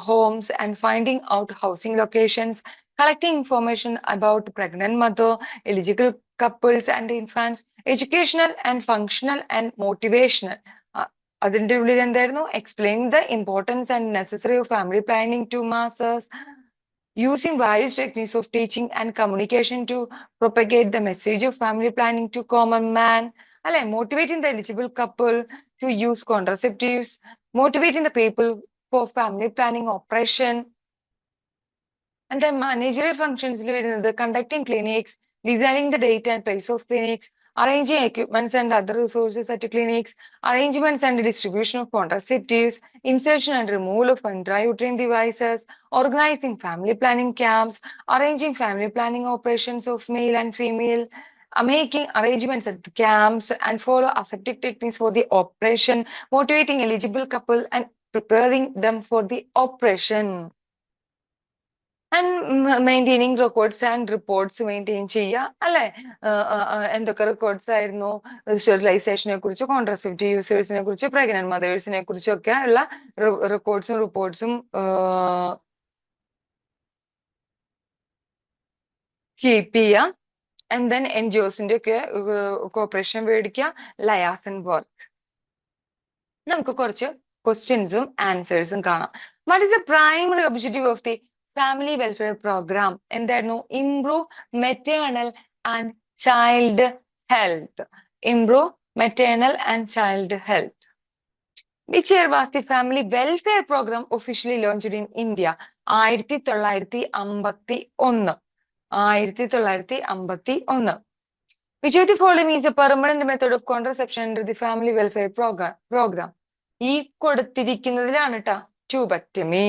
homes and finding out housing locations, collecting information about pregnant mother, eligible couples and infants, educational and functional and motivational. അതിന്റെ ഉള്ളിൽ എന്തായിരുന്നു? Explain the importance and necessary of family planning to masses, using various techniques of teaching and communication to propagate the message of family planning to common man. അല്ലെ, motivating the eligible couple to use contraceptives, motivating the people for family planning operation. And then managerial functions വരുന്നത് conducting clinics, designing the date and place of clinics, arranging equipments and other resources at clinics, arrangements and distribution of contraceptives, insertion and removal of intrauterine devices, organizing family planning camps, arranging family planning operations of male and female, making arrangements at the camps and follow aseptic techniques for the operation, motivating eligible couple and preparing them for the operation. And maintaining records and reports maintain ചെയ്യുക അല്ലെ. എന്തൊക്കെ records ആയിരുന്നു, സ്റ്റെറിലൈസേഷനെ കുറിച്ച്, contraceptive യൂസേഴ്സിനെ കുറിച്ച്, pregnant മദേഴ്സിനെ കുറിച്ചൊക്കെ ഉള്ള റെക്കോർഡ്സും റിപ്പോർട്ട്സും കീപ്പ് ചെയ്യുക. ആൻഡ് ദെൻ എൻജിഒസിന്റെ ഒക്കെ കോപ്പറേഷൻ മേടിക്കുക. Liaison work. നമുക്ക് കുറച്ച് ക്വസ്റ്റ്യൻസും ആൻസേഴ്സും കാണാം. What is the primary objective of the family welfare programme? എന്തായിരുന്നു? Improve maternal and child health. Improve maternal and child health. Which year was the family welfare program officially launched in India? 1951. 1951. Which of the following is a permanent method of contraception under the family welfare program? ഈ കൊടുത്തിരിക്കുന്നതിലാണ് ട്ടാ tubectomy.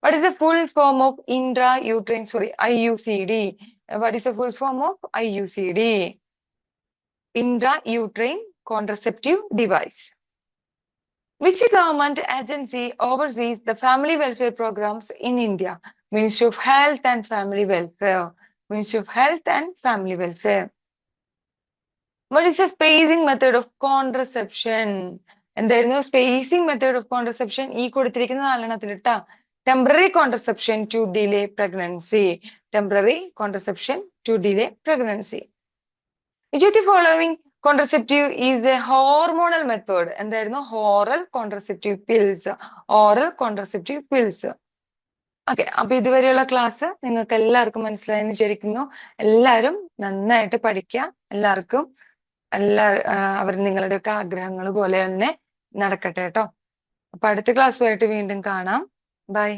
What is the full form of intrauterine, IUCD? What is the full form of IUCD? Intrauterine contraceptive device. Which government agency oversees the family welfare programs in India? Ministry of Health and Family Welfare. Ministry of Health and Family Welfare. What is the spacing method of contraception? എന്തായിരുന്നു spacing method of contraception? ഈ കൊടുത്തിരിക്കുന്ന നാലെണ്ണത്തിൽ ട്ടാ. Temporary contraception to delay pregnancy. Temporary contraception to delay pregnancy. Which of the following contraceptive is a hormonal method? എന്തായിരുന്നു? Oral contraceptive pills. Oral contraceptive pills. Okay, അപ്പൊ ഇതുവരെയുള്ള class നിങ്ങൾക്ക് എല്ലാവർക്കും മനസ്സിലായെന്ന് വിചാരിക്കുന്നു. എല്ലാവരും നന്നായിട്ട് പഠിക്കുക. എല്ലാവർക്കും അവർ നിങ്ങളുടെയൊക്കെ ആഗ്രഹങ്ങൾ പോലെ തന്നെ നടക്കട്ടെ കേട്ടോ. അപ്പൊ അടുത്ത ക്ലാസ്സുമായിട്ട് വീണ്ടും കാണാം. ബൈ.